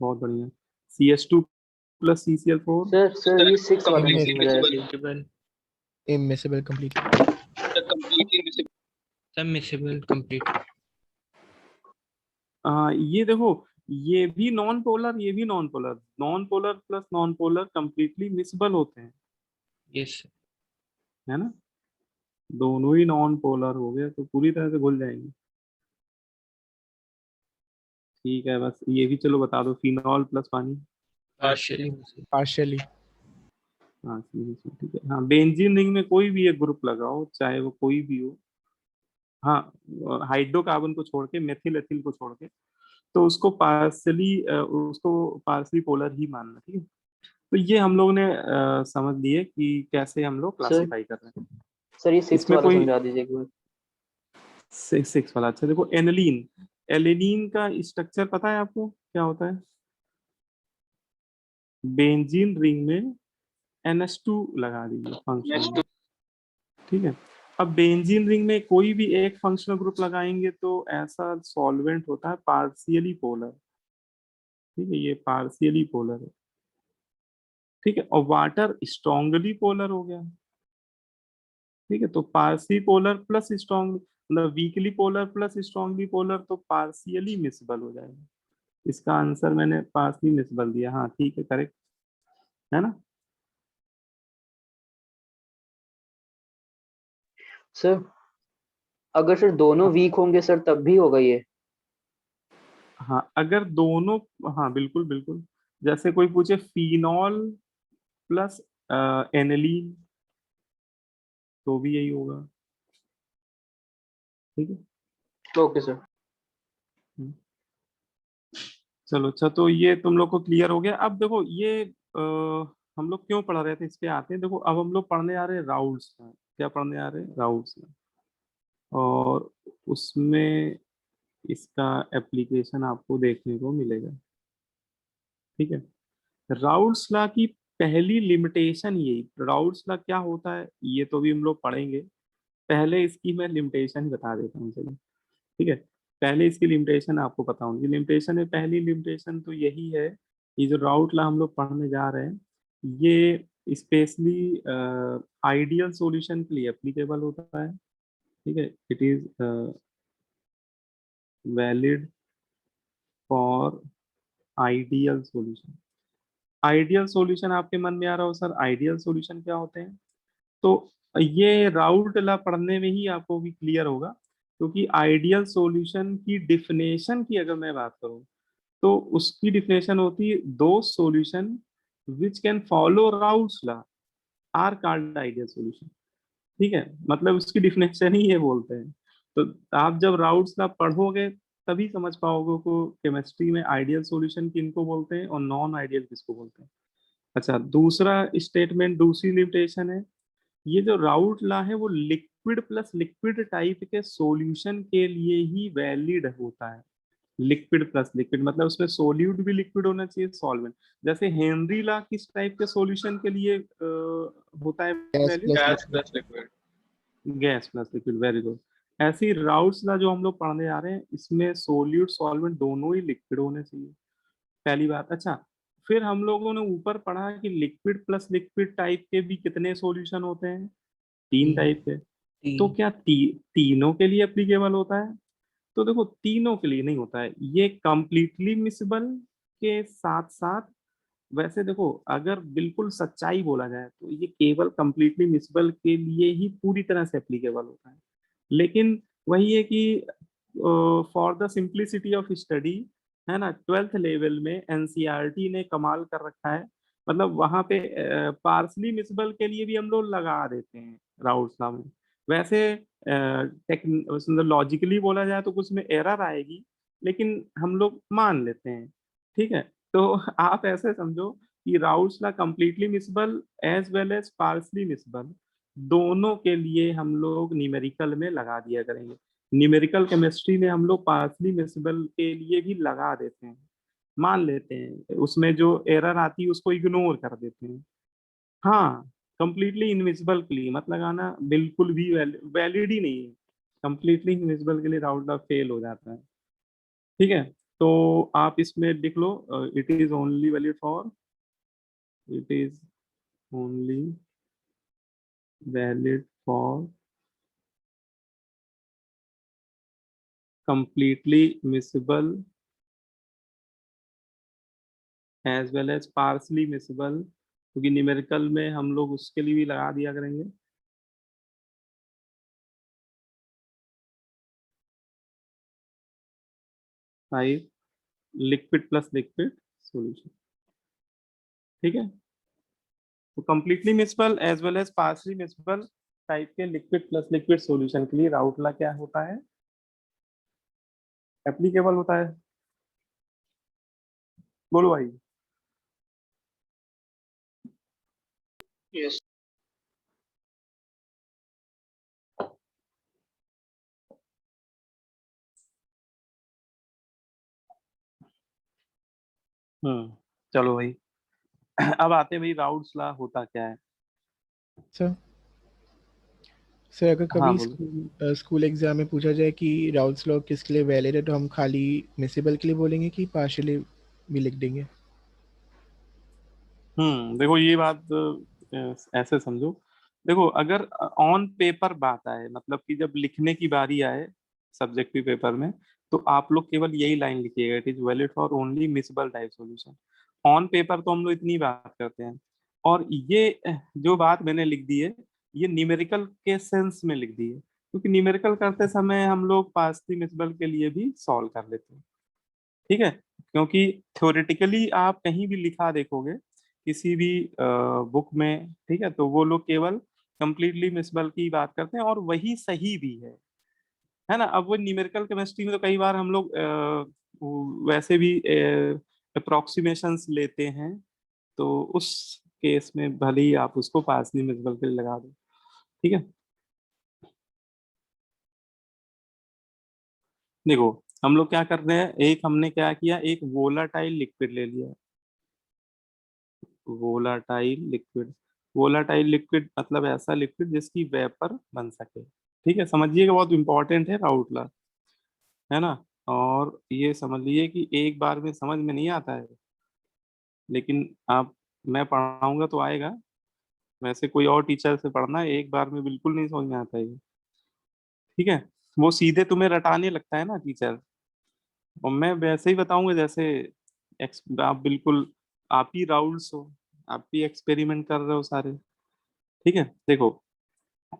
बहुत बढ़िया। CH2 प्लस CCl4, सर ये 6 वाला कंप्लीटली मिसिबल है। Miscible. Immiscible. immiscible completely. Completely miscible. Submissible. Complete. ये देखो, ये भी नॉन पोलर, ये भी non polar, non polar plus non polar completely miscible होते हैं, Yes. है ना। दोनों ही नॉन पोलर हो गए तो पूरी तरह से घुल जाएंगे। ठीक है, बस ये भी चलो बता दो, फिनॉल प्लस पानी। Partially. Miscible. Partially. हाँ ठीक है, हाँ बेंजीन रिंग में कोई भी एक ग्रुप लगाओ, चाहे वो कोई भी हो, हाँ हाइड्रोकार्बन को छोड़ के, मेथिल एथिल को छोड़ के, तो उसको पार्सली पोलर ही मानना। ठीक है, तो ये हम लोग ने समझ लिए कि कैसे हम लोग सर क्लासिफाई कर रहे हैं। सर ये 6 इसमें वाला कोई समझा दीजिए एक बार। सिक्स वाला, अच्छा देखो एनिलीन, एलिनीन का स्ट्रक्चर पता है आपको क्या होता है, बेंजीन रिंग में NH2 लगा दीजिए फंक्शनल। ठीक है, अब बेंजीन रिंग में कोई भी एक फंक्शनल ग्रुप लगाएंगे तो ऐसा सॉल्वेंट होता है पार्शियली पोलर। ठीक है, ये पार्शियली पोलर है। ठीक है, और वाटर स्ट्रांगली पोलर हो गया। ठीक है, तो पार्शियली पोलर प्लस स्ट्रांग, मतलब weekly polar plus strongly polar, तो पार्शियली मिसबल हो जाएगा। इसका आंसर मैंने पार्शियली मिसबल दिया, हाँ ठीक है, करेक्ट है ना। सर अगर सर दोनों वीक होंगे सर तब भी होगा ये। हाँ अगर दोनों, हाँ बिल्कुल बिल्कुल, जैसे कोई पूछे फिनॉल प्लस एनिलीन तो भी यही होगा। ठीक है, ओके सर। हम्म। चलो अच्छा, तो ये तुम लोग को क्लियर हो गया। अब देखो ये हम लोग क्यों पढ़ रहे थे, इस पे आते हैं। देखो अब हम लोग पढ़ने आ रहे हैं राउल्ट्स में, क्या पढ़ने आ रहे हैं, राउल्ट्स में, और उसमें इसका एप्लीकेशन आपको देखने को मिलेगा। ठीक है, राउल्ट्स लॉ की पहली लिमिटेशन यही, राउल्ट्स लॉ क्या होता है ये तो भी हम लोग पढ़ेंगे, पहले इसकी मैं लिमिटेशन बता देता हूँ चलो। ठीक है, पहले इसकी लिमिटेशन आपको पता होगी। लिमिटेशन है, पहली लिमिटेशन तो यही है, ये जो राउट लॉ हम लोग पढ़ने जा रहे हैं ये स्पेशली आइडियल सॉल्यूशन के लिए एप्लीकेबल होता है, ठीक है। It is valid for ideal solution. Ideal solution आपके मन में आ रहा हो सर, आइडियल सॉल्यूशन क्या होते हैं? तो ये राउट लॉ पढ़ने में ही आपको भी क्लियर होगा, क्योंकि आइडियल सॉल्यूशन की डिफिनेशन की अगर मैं बात करूं तो उसकी डिफिनेशन होती है दो solution which can follow Raoult's law are called ideal solution, ठीक है। मतलब उसकी डिफिनेशन ही ये बोलते हैं। तो आप जब राउट्स लॉ पढ़ोगे तभी समझ पाओगे को केमिस्ट्री में आइडियल सॉल्यूशन किनको बोलते हैं और नॉन आइडियल किसको बोलते हैं। अच्छा, दूसरा स्टेटमेंट, दूसरी लिमिटेशन है, ये जो राउट लॉ है वो लिक्विड प्लस लिक्विड टाइप के सॉल्यूशन के लिए ही वैलिड होता है। लिक्विड प्लस लिक्विड मतलब उसमें सोल्यूट भी लिक्विड होना चाहिए, सॉल्वेंट। जैसे हेनरी लॉ किस टाइप के सॉल्यूशन के लिए होता है gas valid? Plus gas liquid. Plus liquid. Gas plus liquid, very good. ऐसी राउट्स लॉ जो हम लोग पढ़ने जा रहे हैं इसमें सोल्यूट सॉल्वेंट दोनों ही लिक्विड होने चाहिए, पहली बात। अच्छा, फिर हम लोगों ने ऊपर पढ़ा कि लिक्विड प्लस लिक्विड टाइप के भी कितने सॉल्यूशन होते हैं? तीन तीन। टाइप के। तो तीन। क्या तीनों के लिए एप्लीकेबल होता है? तो देखो, तीनों के लिए नहीं होता है, ये कंप्लीटली मिसिबल के साथ साथ, वैसे देखो अगर बिल्कुल सच्चाई बोला जाए तो ये केवल कंप्लीटली मिसिबल के लिए ही पूरी तरह से एप्लीकेबल होता है। लेकिन वही है कि for the simplicity of study, है ना, 12th लेवल में एनसीईआरटी ने कमाल कर रखा है। मतलब वहां पे पार्सली मिसिबल के लिए भी हम लोग लगा देते हैं राउट्स नाम में। वैसे मतलब लॉजिकली बोला जाए तो कुछ में एरर आएगी, लेकिन हम लोग मान लेते हैं, ठीक है। तो आप ऐसे समझो कि Raoult's law completely miscible as well as partially miscible, दोनों के लिए हम लोग न्यूमेरिकल में लगा दिया करेंगे। न्यूमेरिकल केमिस्ट्री में हम लोग पार्सली मिसिबल के लिए भी लगा देते हैं, मान लेते हैं, उसमें जो एरर आती है उसको इग्नोर कर देते हैं। हाँ, कंप्लीटली इनविजिबल के लिए मत लगाना, बिल्कुल भी वैलिड ही नहीं है। कंप्लीटली इनविजिबल के लिए राउट लॉ फेल हो जाता है, ठीक है। तो आप इसमें लिख लो, it is only valid for, it is only valid for completely miscible as well as partially miscible, क्योंकि न्यूमेरिकल में हम लोग उसके लिए भी लगा दिया करेंगे। Five liquid plus liquid solution, ठीक है। तो completely miscible as well as partially miscible type के लिक्विड प्लस लिक्विड सॉल्यूशन के लिए राउट लॉ क्या होता है? एप्लीकेबल होता है। बोलो भाई। यस। चलो भाई। अब आते हैं भाई राउट्स लॉ होता क्या है। सर सर अगर हाँ कभी बोलो। स्कूल एग्जाम में पूछा जाए कि राउल्स लॉ किसके लिए वैलिड है, तो हम खाली मिसिबल के लिए बोलेंगे कि पार्शियली भी लिख देंगे? देखो ये बात ऐसे समझो। देखो अगर ऑन पेपर बात आए, मतलब कि जब लिखने की बारी आए सब्जेक्टिव पेपर में, तो आप लोग केवल यही लाइन लिखिएगा, it is valid for only miscible type solution. On paper तो हम लोग इतनी बात करते हैं। और ये जो बात मैंने लिख दी है, ये न्यूमेरिकल के सेंस में लिख दी है, क्योंकि न्यूमेरिकल करते समय हम लोग पार्सली मिसिबल के लिए भी सॉल्व कर लेते हैं, ठीक है। क्योंकि थ्योरेटिकली आप कहीं भी लिखा देखोगे किसी भी बुक में, ठीक है, तो वो लोग केवल कंप्लीटली मिसिबल की बात करते हैं और वही सही भी है ना। अब वो न्यूमेरिकल केमिस्ट्री में तो कई बार हम लोग वैसे भी अप्रोक्सीमेशंस लेते हैं, तो उस केस में भले ही आप उसको पार्सली मिसिबल के लिए लगा दो, ठीक है। देखो हम लोग क्या कर रहे हैं, एक हमने क्या किया, एक वोलाटाइल लिक्विड ले लिया। वोलाटाइल लिक्विड, वोलाटाइल लिक्विड मतलब ऐसा लिक्विड जिसकी वेपर बन सके, ठीक है। समझिएगा, बहुत इंपॉर्टेंट है राउट लॉ। है ना। और ये समझ लीजिए कि एक बार में समझ में नहीं आता है, लेकिन आप, मैं पढ़ाऊंगा तो आएगा। वैसे कोई और टीचर से पढ़ना, एक बार में बिल्कुल नहीं समझ में आता है ये। ठीक है, वो सीधे तुम्हें रटाने लगता है ना टीचर, और मैं वैसे ही बताऊंगा जैसे आप बिल्कुल, आप ही राउल्स हो, आप ही एक्सपेरिमेंट कर रहे हो सारे। ठीक है, देखो,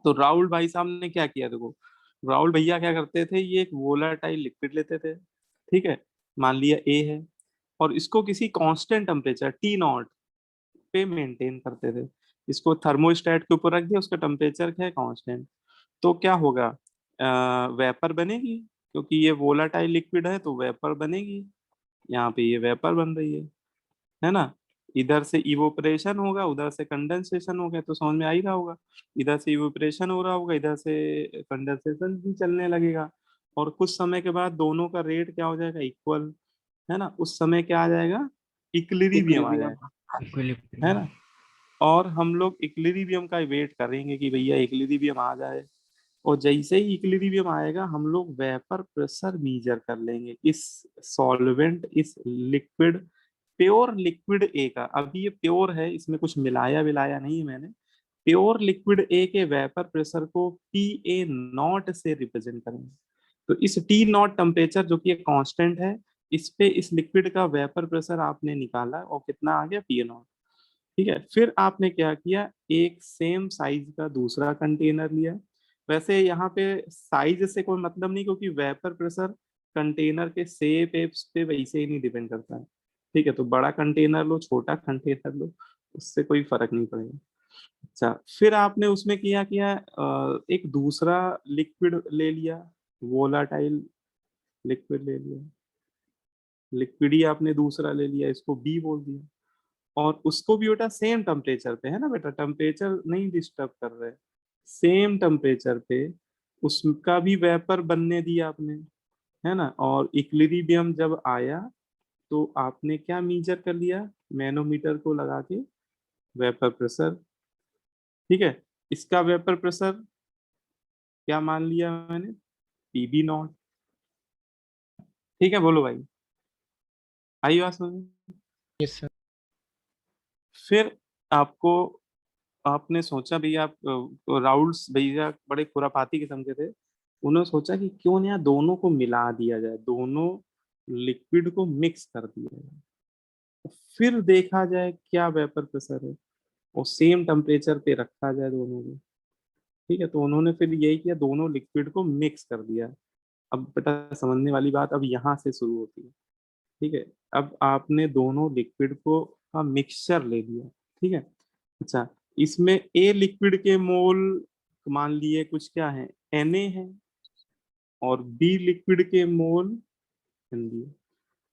तो राहुल भाई साहब ने क्या किया, देखो राहुल भैया क्या करते थे, ये एक वोलाटाइल लिक्विड लेते थे, ठीक है, मान लिया ए है, और इसको किसी कांस्टेंट टेम्परेचर T0 पे मेंटेन करते थे। इसको थर्मोस्टेट के ऊपर रख दिया, उसका टेम्परेचर क्या है, कांस्टेंट। तो क्या होगा, वेपर बनेगी, क्योंकि ये वोलाटाइल लिक्विड है तो वेपर बनेगी। यहाँ पे ये वेपर बन रही है ना। इधर से इवोपरेशन होगा, उधर से कंडेंसेशन होगा, तो समझ में आ ही रहा होगा। इधर से इवोपरेशन हो रहा होगा, इधर से कंडेंसेशन भी चलने लगेगा, और कुछ समय के बाद दोनों का रेट क्या हो जाएगा, इक्वल, है ना। उस समय क्या आ जाएगा, इक्विलिब्रियम आ इक्विलिब्रियम। जाएगा, है इक्विलिब्रियम। ना। और हम लोग इक्विलिब्रियम का वेट करेंगे कि भैया इक्विलिब्रियम आ जाए, और जैसे ही इक्विलिब्रियम आएगा हम लोग वेपर प्रेशर मीजर कर लेंगे इस सॉल्वेंट, इस लिक्विड, प्योर लिक्विड ए का। अभी ये प्योर है, इसमें कुछ मिलाया विलाया नहीं है मैंने। प्योर लिक्विड ए के वेपर प्रेशर को TA0 से रिप्रेजेंट करेंगे। तो इस T0 टेम्परेचर जो कि एक कांस्टेंट है, इस पे इस लिक्विड का वेपर प्रेशर आपने निकाला, और कितना आ गया, P0। ठीक है, फिर आपने क्या किया, एक सेम साइज का दूसरा कंटेनर लिया। वैसे यहाँ पे साइज से कोई मतलब नहीं, क्योंकि वेपर प्रेशर कंटेनर के शेप पे वैसे ही नहीं डिपेंड करता है। ठीक है, तो बड़ा कंटेनर लो, छोटा कंटेनर लो, उससे कोई फर्क नहीं पड़ेगा। अच्छा, फिर आपने उसमें किया किया एक दूसरा लिक्विड ले लिया, वोलाटाइल लिक्विड ले लिया, लिक्विड ही आपने दूसरा ले लिया, इसको बी बोल दिया। और उसको भी बेटा सेम टेम्परेचर पे, है ना बेटा, टेम्परेचर नहीं डिस्टर्ब कर रहे, सेम टेम्परेचर पे उसका भी वेपर बनने दिया आपने, है ना। और इक्विलिब्रियम जब आया तो आपने क्या मीजर कर लिया, मैनोमीटर को लगा के, वेपर प्रेशर। ठीक है, इसका वेपर प्रेशर क्या मान लिया मैंने, PB0। ठीक है, बोलो भाई, आई बात समझ में? Yes sir. फिर आपको, आपने सोचा भैया, आप राउल्स भैया बड़े खुरापाती किस्म के थे, उन्होंने सोचा कि क्यों ना दोनों को मिला दिया जाए, दोनों लिक्विड को मिक्स कर दिया जाए, फिर देखा जाए क्या वेपर प्रेशर है, और सेम टेम्परेचर पे रखा जाए दोनों को। ठीक है, तो उन्होंने फिर यही किया, दोनों लिक्विड को मिक्स कर दिया। अब बेटा समझने वाली बात अब यहाँ से शुरू होती है। ठीक है, अब आपने दोनों लिक्विड को का मिक्सचर ले लिया। ठीक है, अच्छा, इसमें ए लिक्विड के मोल मान लिए कुछ क्या है, Na है, और बी लिक्विड के मोल Nb है।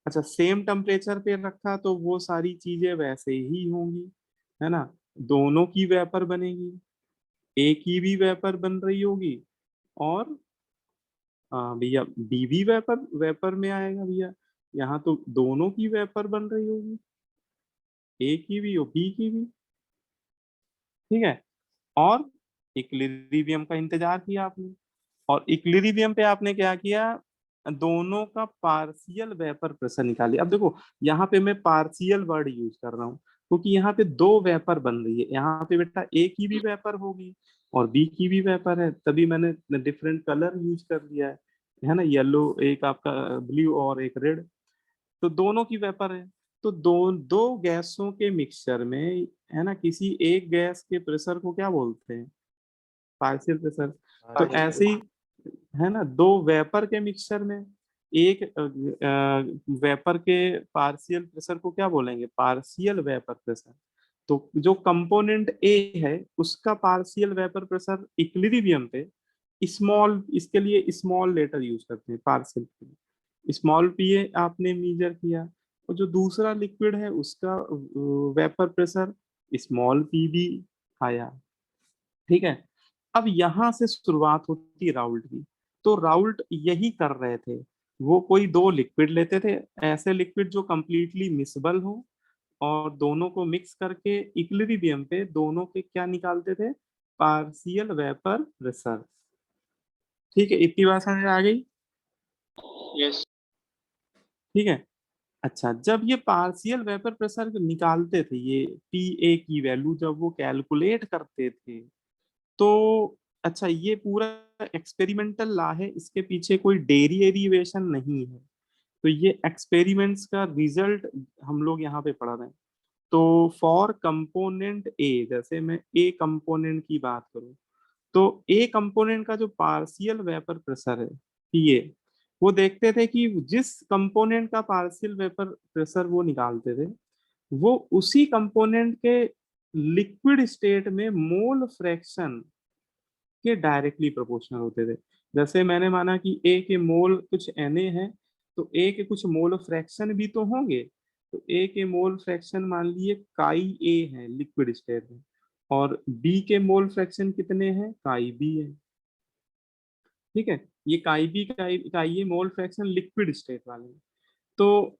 अच्छा, सेम टेम्परेचर पे रखा तो वो सारी चीजें वैसे ही होंगी, है ना। दोनों की वेपर बनेगी, ए की भी वेपर बन रही होगी, और भैया बी भी वेपर वेपर में आएगा भैया। यहाँ तो दोनों की वेपर बन रही होगी, ए की भी और बी की भी। ठीक है, और इक्विलिब्रियम का इंतजार किया आपने, और इक्विलिब्रियम पे आपने क्या किया, दोनों का पार्शियल वेपर प्रेशर निकालिए। अब देखो, यहाँ पे मैं पार्शियल वर्ड यूज कर रहा हूँ, क्योंकि यहाँ पे दो वेपर बन रही है। यहाँ पे बेटा ए की भी वेपर होगी और बी की भी वेपर है, तभी मैंने डिफरेंट कलर यूज कर दिया है ना, येलो एक आपका, ब्लू और एक रेड, तो दोनों की वेपर है। तो दो दो गैसों के मिक्सचर में, है ना, किसी एक गैस के प्रेशर को क्या बोलते हैं, पार्शियल प्रेशर। तो ऐसे ही, है ना, दो वेपर के मिक्सचर में एक वेपर के पार्शियल प्रेशर को क्या बोलेंगे, पार्शियल वेपर प्रेशर। तो जो कंपोनेंट ए है उसका पार्शियल वेपर प्रेशर इक्विलिब्रियम पे स्मॉल, इसके लिए स्मॉल लेटर यूज करते हैं पार्शियल, स्मॉल पी ए आपने मेजर किया, और जो दूसरा लिक्विड है उसका vapour pressure small P B आया। ठीक है, अब यहां से शुरुआत होती है राउल्ट की। तो राउल्ट यही कर रहे थे, वो कोई दो लिक्विड लेते थे, ऐसे लिक्विड जो कंप्लीटली मिसबल हो, और दोनों को मिक्स करके इक्विलिब्रियम पे दोनों के क्या निकालते थे, पार्शियल वेपर प्रेशर। ठीक है, इतनी बात समझ आ गई। Yes. ठीक है। अच्छा, जब ये पार्शियल वेपर प्रेशर निकालते थे, ये पीए की वैल्यू जब वो कैलकुलेट करते थे, तो अच्छा ये पूरा एक्सपेरिमेंटल लॉ है, इसके पीछे कोई डेरिवेशन नहीं है। तो ये एक्सपेरिमेंट्स का रिजल्ट हम लोग यहाँ पे पढ़ रहे हैं। तो फॉर कंपोनेंट ए, जैसे मैं ए कंपोनेंट की बात करूं, तो ए कंपोनेंट का जो पार्शियल वेपर प्रेशर है पीए, वो देखते थे कि जिस कंपोनेंट का पार्शियल वेपर प्रेशर वो निकालते थे, वो उसी कंपोनेंट के लिक्विड स्टेट में मोल फ्रैक्शन के डायरेक्टली प्रोपोर्शनल होते थे। जैसे मैंने माना कि ए के मोल कुछ Na है, तो ए के कुछ मोल फ्रैक्शन भी तो होंगे। तो ए के मोल फ्रैक्शन मान लिए काई ए है लिक्विड स्टेट में, और बी के मोल फ्रैक्शन कितने हैं, काई बी है। ठीक है, ये काई बी काई ए मोल फ्रैक्शन लिक्विड स्टेट वाले हैं। तो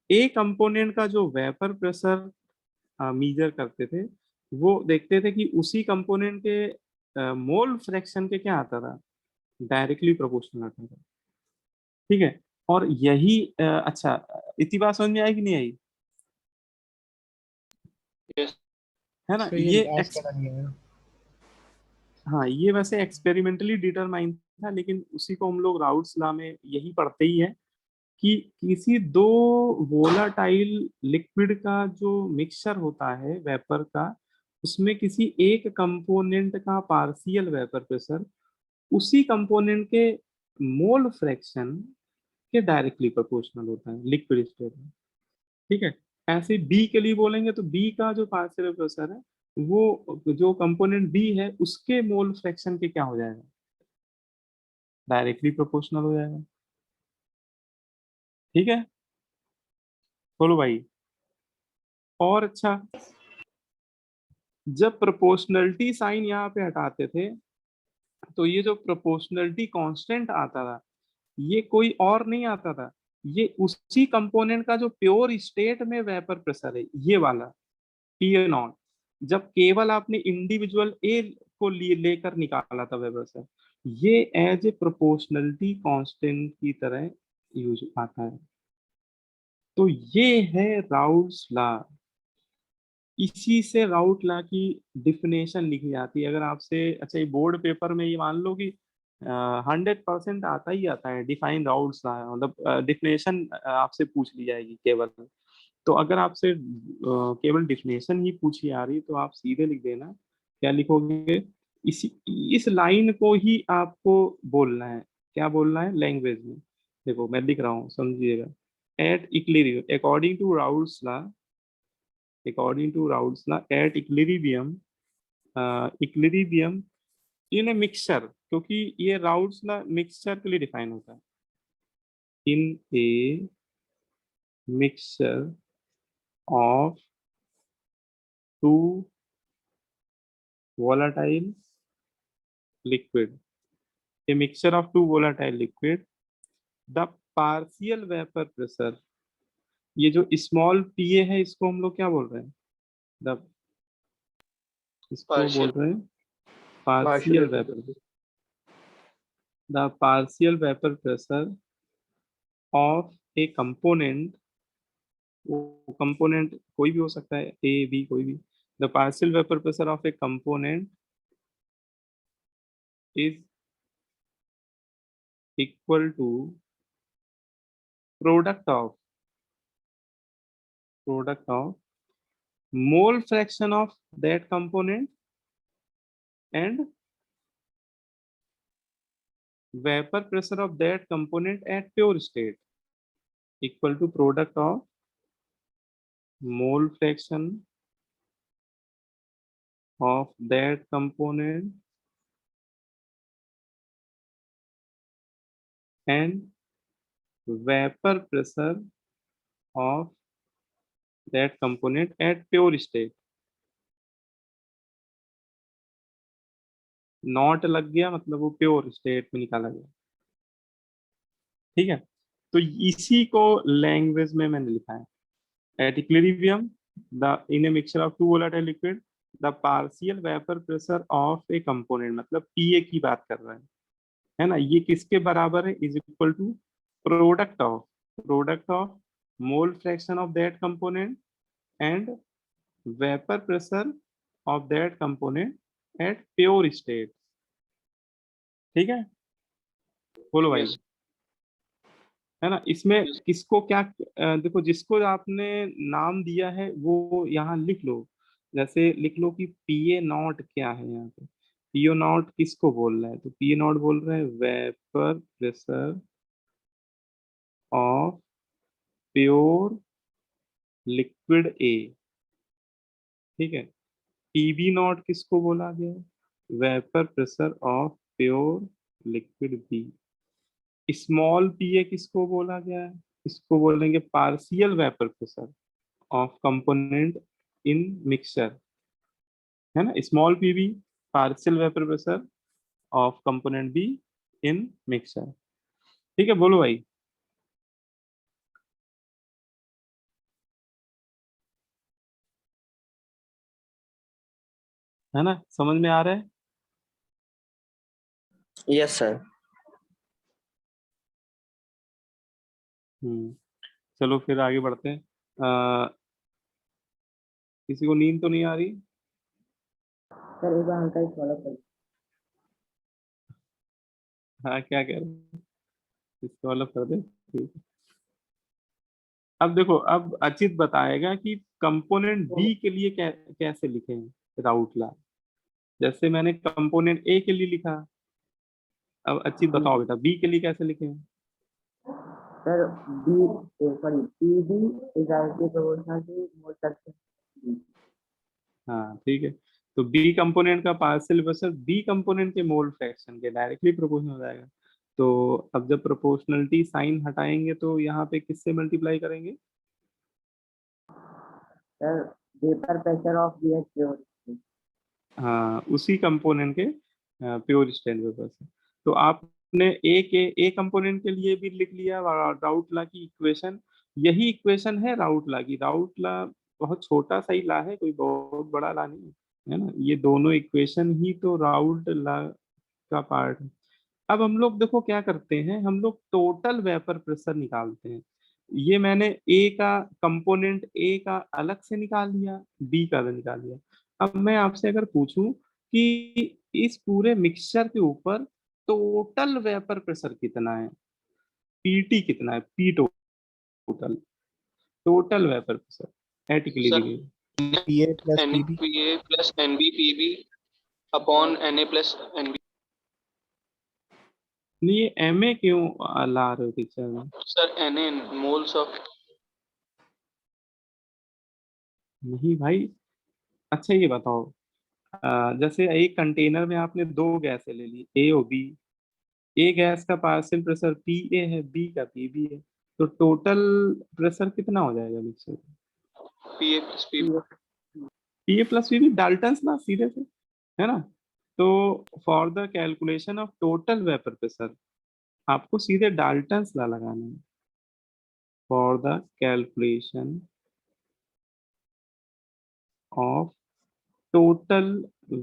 ए कंपोनेंट का जो वेपर प्रेशर मीजर करते थे, वो देखते थे कि उसी कंपोनेंट के मोल फ्रैक्शन के क्या आता था, डायरेक्टली प्रोपोर्शनल आता था। ठीक है, और यही अच्छा, इतनी बात समझ में आई कि नहीं आई? Yes. है ना? सर ये ये लास्ट वाला नहीं है। हाँ, ये वैसे एक्सपेरिमेंटली डिटरमाइन था, लेकिन उसी को हम लोग राउल्ट्स लॉ में यही पढ़ते ही है कि किसी दो वोलाटाइल लिक्विड का जो मिक्सचर होता है वेपर का, उसमें किसी एक कंपोनेंट का पार्शियल वेपर प्रेशर उसी कंपोनेंट के मोल फ्रैक्शन के डायरेक्टली प्रोपोर्शनल होता है लिक्विड स्टेट में। ठीक है, ऐसे बी के लिए बोलेंगे तो बी का जो पार्शियल प्रेशर है, वो जो कंपोनेंट बी है उसके मोल फ्रैक्शन के क्या हो जाएगा, डायरेक्टली प्रोपोर्शनल हो जाएगा। ठीक है, बोलो भाई। और अच्छा, जब प्रोपोर्शनलिटी साइन यहाँ पे हटाते थे, तो ये जो प्रोपोर्शनलिटी कांस्टेंट आता था, ये कोई और नहीं आता था, ये उसी कंपोनेंट का जो प्योर स्टेट में वेपर प्रेशर है, ये वाला पी नॉट, जब केवल आपने इंडिविजुअल ए को लेकर निकाला था वेपर प्रेशर, ये एज ए प्रोपोर्शनलिटी कांस्टेंट की तरह यूज आता है। तो ये है राउल्ट्स लॉ। इसी से राउट लॉ की डिफिनेशन लिखी जाती है। अगर आपसे अच्छा ये बोर्ड पेपर में ये मान लो कि 100% आता ही आता है डिफाइन राउट्स लॉ, मतलब डिफिनेशन आपसे पूछ ली जाएगी केवल। तो अगर आपसे केवल डिफिनेशन ही पूछी आ रही, तो आप सीधे लिख देना, क्या लिखोगे, इसी इस लाइन को ही आपको बोलना है। क्या बोलना है लैंग्वेज में? देखो मैं लिख रहा हूँ, समझिएगा। At equilibrium according to Raoult's law, at equilibrium in a mixture, क्योंकि ये राउल्ट्स लॉ मिक्सचर के लिए डिफाइन होता है। In a mixture of two volatile liquid, a mixture of two volatile liquid, the partial vapor pressure, ये जो small पीए है इसको हम लोग क्या बोल रहे हैं, द इसको Partial. बोल रहे हैं partial vapour, the partial vapour pressure of a component, वो कंपोनेंट कोई भी हो सकता है, ए बी कोई भी, the partial vapour pressure of a component is equal to product of mole fraction of that component and vapor pressure of that component at pure state, equal to product of mole fraction of that component and vapor pressure of that component at pure state। Not लग गया मतलब वो pure state में निकाला गया। ठीक है, तो इसी को लैंग्वेज में मैंने लिखा है, at equilibrium the in a mixture of two volatile liquid the partial vapor pressure of a component, मतलब पीए की बात कर रहे हैं, है ना, ये किसके बराबर है, is equal to product of mole fraction of that component and vapour pressure of that component at pure state. ठीक है, बोलो भाई। Yes. है ना, इसमें Yes. किसको क्या देखो, जिसको आपने नाम दिया है वो यहाँ लिख लो। जैसे लिख लो कि पीए नॉट क्या है यहाँ पे। पीओ नॉट किसको बोल रहा है, तो पीए नॉट बोल रहा है vapour pressure of pure liquid A. ठीक है, पीबी नॉट किसको बोला गया है, vapour pressure of pure liquid B. Small PA किसको बोला गया है, इसको बोलेंगे partial vapour pressure of component in mixture. है ना, small PB partial vapour pressure of component B in mixture. ठीक है, बोलो भाई। है ना, समझ में आ रहा है। Yes sir. चलो फिर आगे बढ़ते हैं। किसी को नींद तो नहीं आ रही। सर एक बार हमका फॉलो कर। हाँ, क्या कह रहे हैं, इसको अलग कर दे, ठीक है। अब देखो, अब अचित बताएगा कि कंपोनेंट बी के लिए कैसे लिखें राउटला। जैसे मैंने कंपोनेंट ए के लिए लिखा, अब अचित बताओ बेटा बी के लिए कैसे लिखें। Sir B sorry P B is directly proportional to mole fraction. हाँ ठीक है, तो बी कंपोनेंट का पार्शियल प्रेशर बी कंपोनेंट के मोल फ्रैक्शन के डायरेक्टली प्रोपोर्शनल हो जाएगा। तो अब जब प्रोपोर्शनलिटी साइन हटाएंगे तो यहाँ पे किससे मल्टीप्लाई करेंगे, sir vapour pressure of B H pure. हाँ उसी कंपोनेंट के प्योर स्ट्रेन वेपर से। तो आपने ए कंपोनेंट के लिए भी लिख लिया राउट ला की इक्वेशन। यही इक्वेशन है राउट ला की। राउट ला बहुत छोटा सा ही ला है, कोई बहुत बड़ा ला नहीं है ना। ये दोनों इक्वेशन ही तो राउट ला का पार्ट है। अब हम लोग देखो क्या करते हैं, हम लोग टोटल वेपर प्रेशर निकालते हैं। ये मैंने ए का कंपोनेंट ए का अलग से निकाल लिया, बी का अलग निकाल लिया। अब मैं आपसे अगर पूछूं कि इस पूरे मिक्सचर के ऊपर टोटल वेपर प्रेशर कितना है, पीटी कितना है, P total, total vapour pressure at Sir, equilibrium. PA plus PB. NPA plus NBPB upon NA plus NB. नहीं, ये एमए क्यों ला रहे हो पिक्चर में। Sir, NA moles of. नहीं भाई, अच्छा ये बताओ, जैसे एक कंटेनर में आपने दो गैसें ले ली, ए और बी। ए गैस का पार्शियल प्रेशर पी ए है, बी का पी बी है, तो टोटल प्रेशर कितना हो जाएगा मिक्सर का, PA plus PB. P A plus P B, Dalton's ना सीधे से, है ना। तो for the calculation of total vapour pressure आपको सीधे डाल्टन्स ला लगाना है। For the calculation of total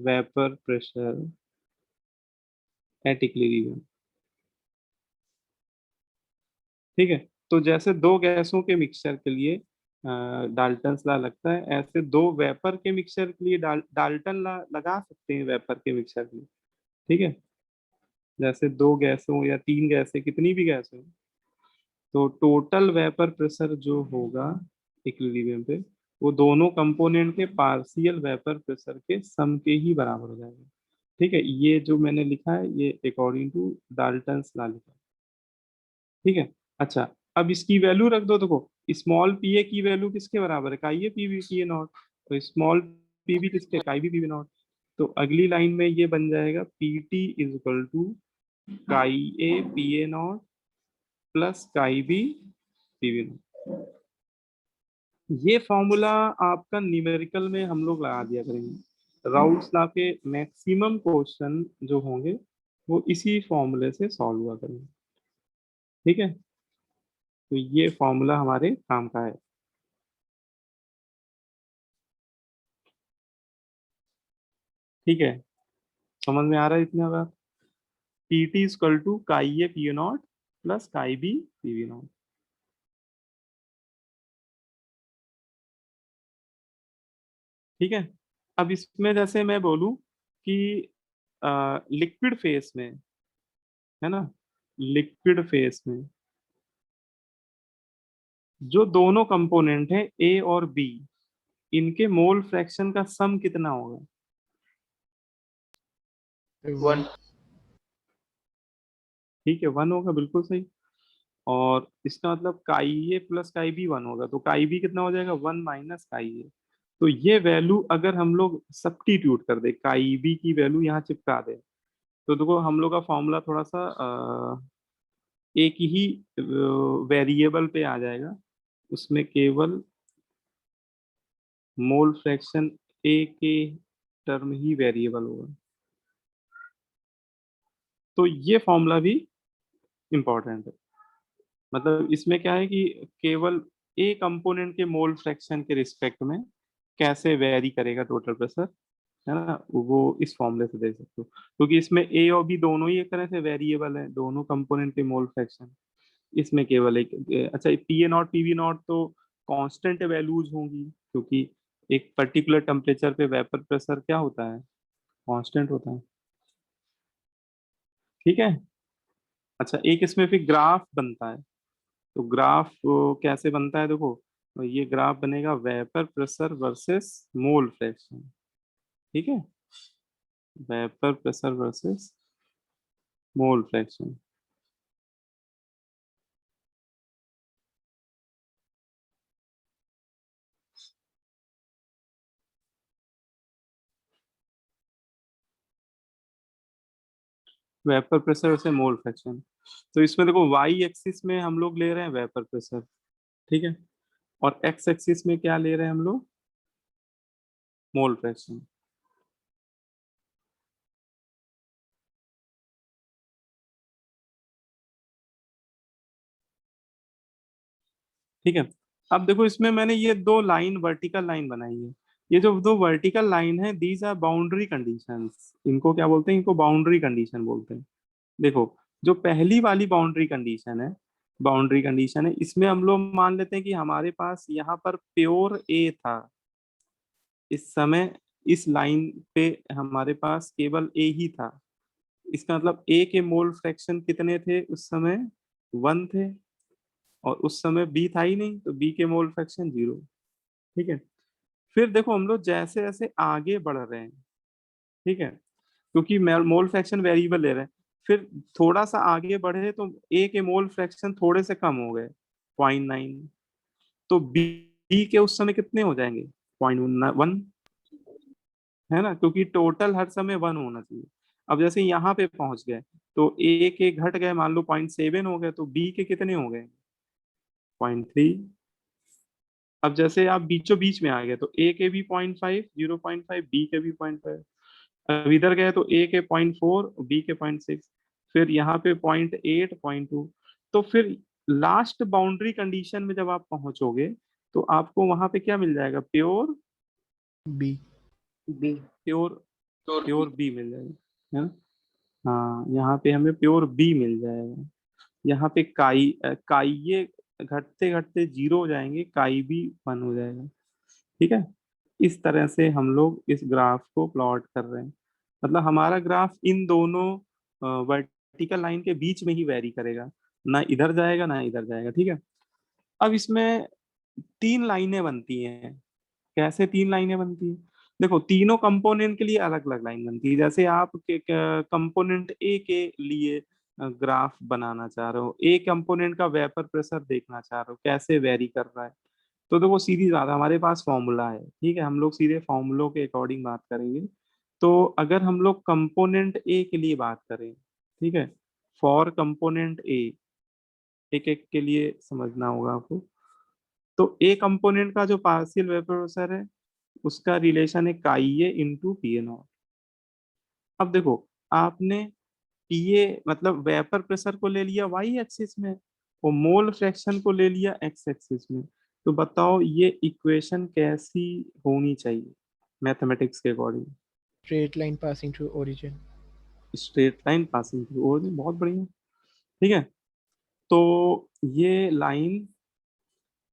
vapour pressure at equilibrium. ठीक है, तो जैसे दो गैसों के मिक्सचर के लिए डाल्टन्स ला लगता है, ऐसे दो वेपर के मिक्सचर के लिए डाल्टन ला लगा सकते हैं वेपर के मिक्सचर के लिए। ठीक है, जैसे दो गैसों या तीन गैसें, कितनी भी गैस हो, तो टोटल वेपर प्रेशर जो होगा इक्विलिब्रियम पे, वो दोनों कंपोनेंट के पार्शियल वेपर प्रेशर के सम के ही बराबर हो जाएगा। ठीक है, ये जो मैंने लिखा है ये अकॉर्डिंग टू डाल्टन्स ला लिखा है। ठीक है, अच्छा अब इसकी वैल्यू रख दो। देखो, स्मॉल पी ए की वैल्यू किसके बराबर है, chi A P B P A not. तो स्मॉल पी बी किसके, chi B P B not. तो अगली लाइन में ये बन जाएगा P T is equal to chi A P A not plus chi B P B not. ये formula आपका न्यूमेरिकल में हम लोग लगा दिया करेंगे। राउल्स लॉ के मैक्सिमम क्वेश्चन जो होंगे वो इसी फॉर्मूले से सॉल्व हुआ करेंगे। ठीक है, तो ये फॉर्मूला हमारे काम का है। ठीक है, समझ में आ रहा है इतना बात। P T equal to chi A P not plus chi B PV not. ठीक है। अब इसमें जैसे मैं बोलूं कि लिक्विड फेस में, है ना, लिक्विड फेस में जो दोनों कंपोनेंट हैं ए और बी, इनके मोल फ्रैक्शन का सम कितना होगा? 1. ठीक है, 1 होगा, बिल्कुल सही। और इसका मतलब काई ए प्लस काई बी 1 होगा, तो काई बी कितना हो जाएगा? 1 माइनस काई ए। तो ये वैल्यू अगर हम लोग सब्स्टिट्यूट कर दे, काई बी की वैल्यू यहाँ चिपका दे, तो देखो हम लोग का फॉर्मूला थोड़ा सा एक ही वेरिएबल पे आ जाएगा, उसमें केवल मोल फ्रैक्शन ए के टर्म ही वेरिएबल होगा। तो ये फॉर्मूला भी इंपॉर्टेंट है। मतलब इसमें क्या है कि केवल ए कंपोनेंट के मोल फ्रैक्शन के रिस्पेक्ट में कैसे वेरी करेगा टोटल प्रेशर, है ना, वो इस फॉर्मूले से देख सकते हो, क्योंकि इसमें ए और बी दोनों ही एक तरह से वेरिएबल है, दोनों कंपोनेंट के मोल फ्रैक्शन। इसमें केवल एक, अच्छा, P A not P V not तो कांस्टेंट वैल्यूज होंगी, क्योंकि एक पर्टिकुलर टेम्परेचर पे वेपर प्रेशर क्या होता है? कांस्टेंट होता है। ठीक है। अच्छा, एक इसमें फिर ग्राफ बनता है, तो ग्राफ कैसे बनता है? देखो, तो ये ग्राफ बनेगा vapour pressure versus mole fraction. ठीक है, vapour pressure versus mole fraction. Vapour pressure से मोल फ्रैक्शन। तो इसमें देखो, वाई एक्सिस में हम लोग ले रहे हैं वेपर प्रेशर, ठीक है, और एक्स एक्सिस में क्या ले रहे हैं हम लोग? Mole fraction. ठीक है। अब देखो, इसमें मैंने ये दो लाइन, वर्टिकल लाइन बनाई है। ये जो दो वर्टिकल लाइन है, दीज आर बाउंड्री कंडीशंस। इनको क्या बोलते हैं? इनको बाउंड्री कंडीशन बोलते हैं। देखो, जो पहली वाली बाउंड्री कंडीशन है, इसमें हम लोग मान लेते हैं कि हमारे पास यहाँ पर प्योर ए था। इस समय इस लाइन पे हमारे पास केवल ए ही था। इसका मतलब ए के मोल फ्रैक्शन कितने थे उस समय? 1 थे। और उस समय बी था ही नहीं, तो बी के मोल फ्रैक्शन 0। ठीक है। फिर देखो, हम लोग जैसे जैसे आगे बढ़ रहे हैं, ठीक है, क्योंकि मोल फ्रैक्शन वेरिएबल ले रहे हैं, फिर थोड़ा सा आगे बढ़े तो ए के मोल फ्रैक्शन थोड़े से कम हो गए, 0.9। तो बी के उस समय कितने हो जाएंगे? 0.1, है ना, क्योंकि टोटल हर समय 1 होना चाहिए। अब जैसे यहाँ पे पहुंच गए, तो ए के घट गए, मान लो 0.7 हो गए, तो बी के कितने हो गए? 0.3। अब जैसे आप बीचों बीच में आ गए, तो ए के भी 0.5, 0.5, बी के भी 0.5। अब इधर गए तो ए के 0.4, बी के 0.6, फिर यहाँ पे 0.8, 0.2। तो फिर लास्ट बाउंड्री कंडीशन में जब आप पहुंचोगे, तो आपको वहां पे क्या मिल जाएगा? Pure B. B. Pure Sure. Pure B मिल जाएगा, है ना। हाँ, यहाँ पे हमें प्योर बी मिल जाएगा। यहाँ पे काई ये घटते घटते 0 हो जाएंगे, काई भी 1 हो जाएगा। ठीक है। इस तरह से हम लोग इस ग्राफ को प्लॉट कर रहे हैं। मतलब हमारा ग्राफ इन दोनों वर्टिकल लाइन के बीच में ही वेरी करेगा, ना इधर जाएगा ना इधर जाएगा। ठीक है। अब इसमें 3 लाइनें बनती हैं। कैसे 3 लाइनें बनती हैं? देखो, तीनों कंपोनेंट के लिए अलग अलग लाइन बनती है। जैसे आप कंपोनेंट ए के लिए ग्राफ बनाना चाह रहे हो, ए कंपोनेंट का वेपर प्रेशर देखना चाह रहे हो कैसे वेरी कर रहा है, तो देखो सीधी बात है, हमारे पास फॉर्मूला है। ठीक है, हम लोग सीधे फॉर्मूलों के अकॉर्डिंग बात करेंगे। तो अगर हम लोग कंपोनेंट ए के लिए बात करें, ठीक है, फॉर कंपोनेंट ए, एक एक के लिए समझना होगा आपको। तो ए कंपोनेंट का जो पार्शियल वेपर प्रेशर है, उसका रिलेशन है chi A into P A not. अब देखो, आपने पीए मतलब वेपर प्रेशर को ले लिया वाई एक्सिस में, और मोल फ्रैक्शन को ले लिया एक्स एक्सिस में। तो बताओ ये इक्वेशन कैसी होनी चाहिए मैथमेटिक्स के according? Straight line passing through origin. Straight line passing through, और बहुत बढ़िया। ठीक है। तो ये लाइन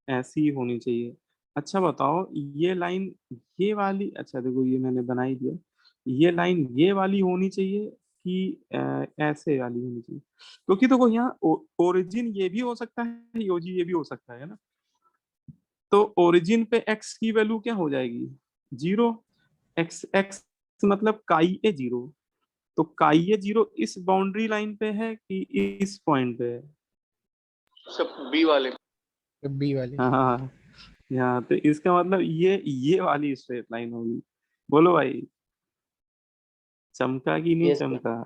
ऐसी होनी चाहिए। अच्छा बताओ, ये लाइन ये वाली, अच्छा देखो ये मैंने बना ही दिया, ये लाइन ये वाली होनी चाहिए कि ऐसे वाली होनी चाहिए? क्योंकि देखो यहाँ ओरिजिन ये भी हो सकता है, योजी ये भी हो सकता है ना। तो ओरिजिन पे एक्स की वैल्यू क्या हो जाएगी? 0। एक्स एक्स मतलब काई ए 0। तो काई ए 0 इस बाउंड्री लाइन पे है कि इस पॉइंट पे है? सब बी वाले। बी वाले। हाँ, यहाँ तो इसका मतलब ये वाली स्ट्रेट लाइन होगी। बोलो भाई, चमका कि नहीं Yes, sir. चमका?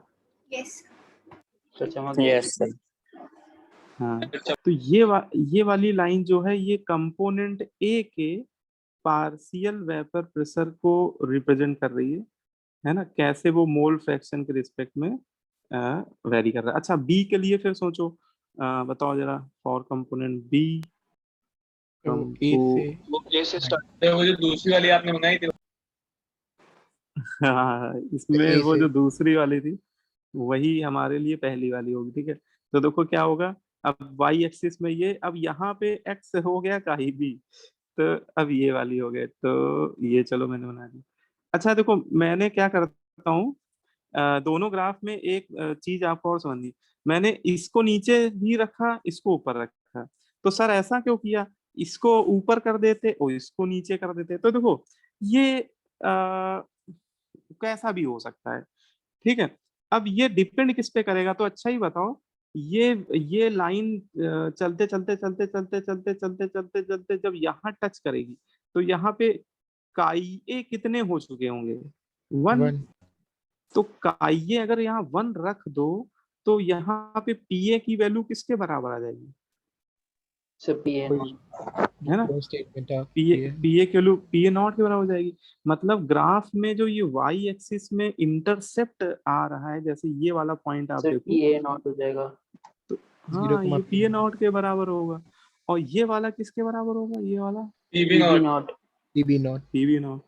तो चमक गया। Yes sir. हाँ, तो ये वाली लाइन जो है ये कंपोनेंट ए के पार्शियल वेपर प्रेशर को रिप्रेजेंट कर रही है ना, कैसे वो मोल फ्रैक्शन के रिस्पेक्ट में वेरी कर रहा है। अच्छा बी के लिए फिर सोचो, बताओ जरा, फॉर कंपोनेंट बी तो ए से वो ए से स्टार्ट है, वो जो दूसरी वाली आपने बनाई थी। हाँ, इसमें ए वो से जो दूसरी वाली थी वही हमारे लिए पहली वाली होगी, ठीक है। तो देखो क्या होगा, अब वाई एक्सिस में ये, अब यहाँ पे एक्स हो गया कहीं भी, तो अब ये वाली हो गए, तो ये चलो मैंने बना दी। अच्छा देखो, मैंने क्या करता हूँ, दोनों ग्राफ में एक चीज आपको और समझनी, मैंने इसको नीचे भी रखा, इसको ऊपर रखा। तो सर ऐसा क्यों किया, इसको ऊपर कर देते और इसको नीचे कर देते, तो देखो ये कैसा भी हो सकता है, ठीक है। अब ये डिपेंड किस पे करेगा, तो अच्छा ही बताओ, ये लाइन चलते चलते चलते चलते चलते चलते चलते चलते जब यहाँ टच करेगी, तो यहाँ पे काइए कितने हो चुके होंगे? 1। 1। तो काइए अगर यहाँ 1 रख दो, तो यहाँ पे पीए की वैल्यू किसके बराबर आ जाएगी? सब पी है कोई है ना, स्टेटमेंट पीए है। पीए की वैल्यू पीए नॉट के बराबर हो जाएगी। मतलब ग्राफ में जो ये वाई एक्सिस में इंटरसेप्ट आ रहा है, जैसे ये वाला पॉइंट आप सर देखो, पी ए नॉट हो जाएगा। तो जीरो हाँ कमा ये पी पीए नॉट के बराबर होगा। और ये वाला किसके बराबर होगा? ये वाला PB P not. Not. B not. PV not.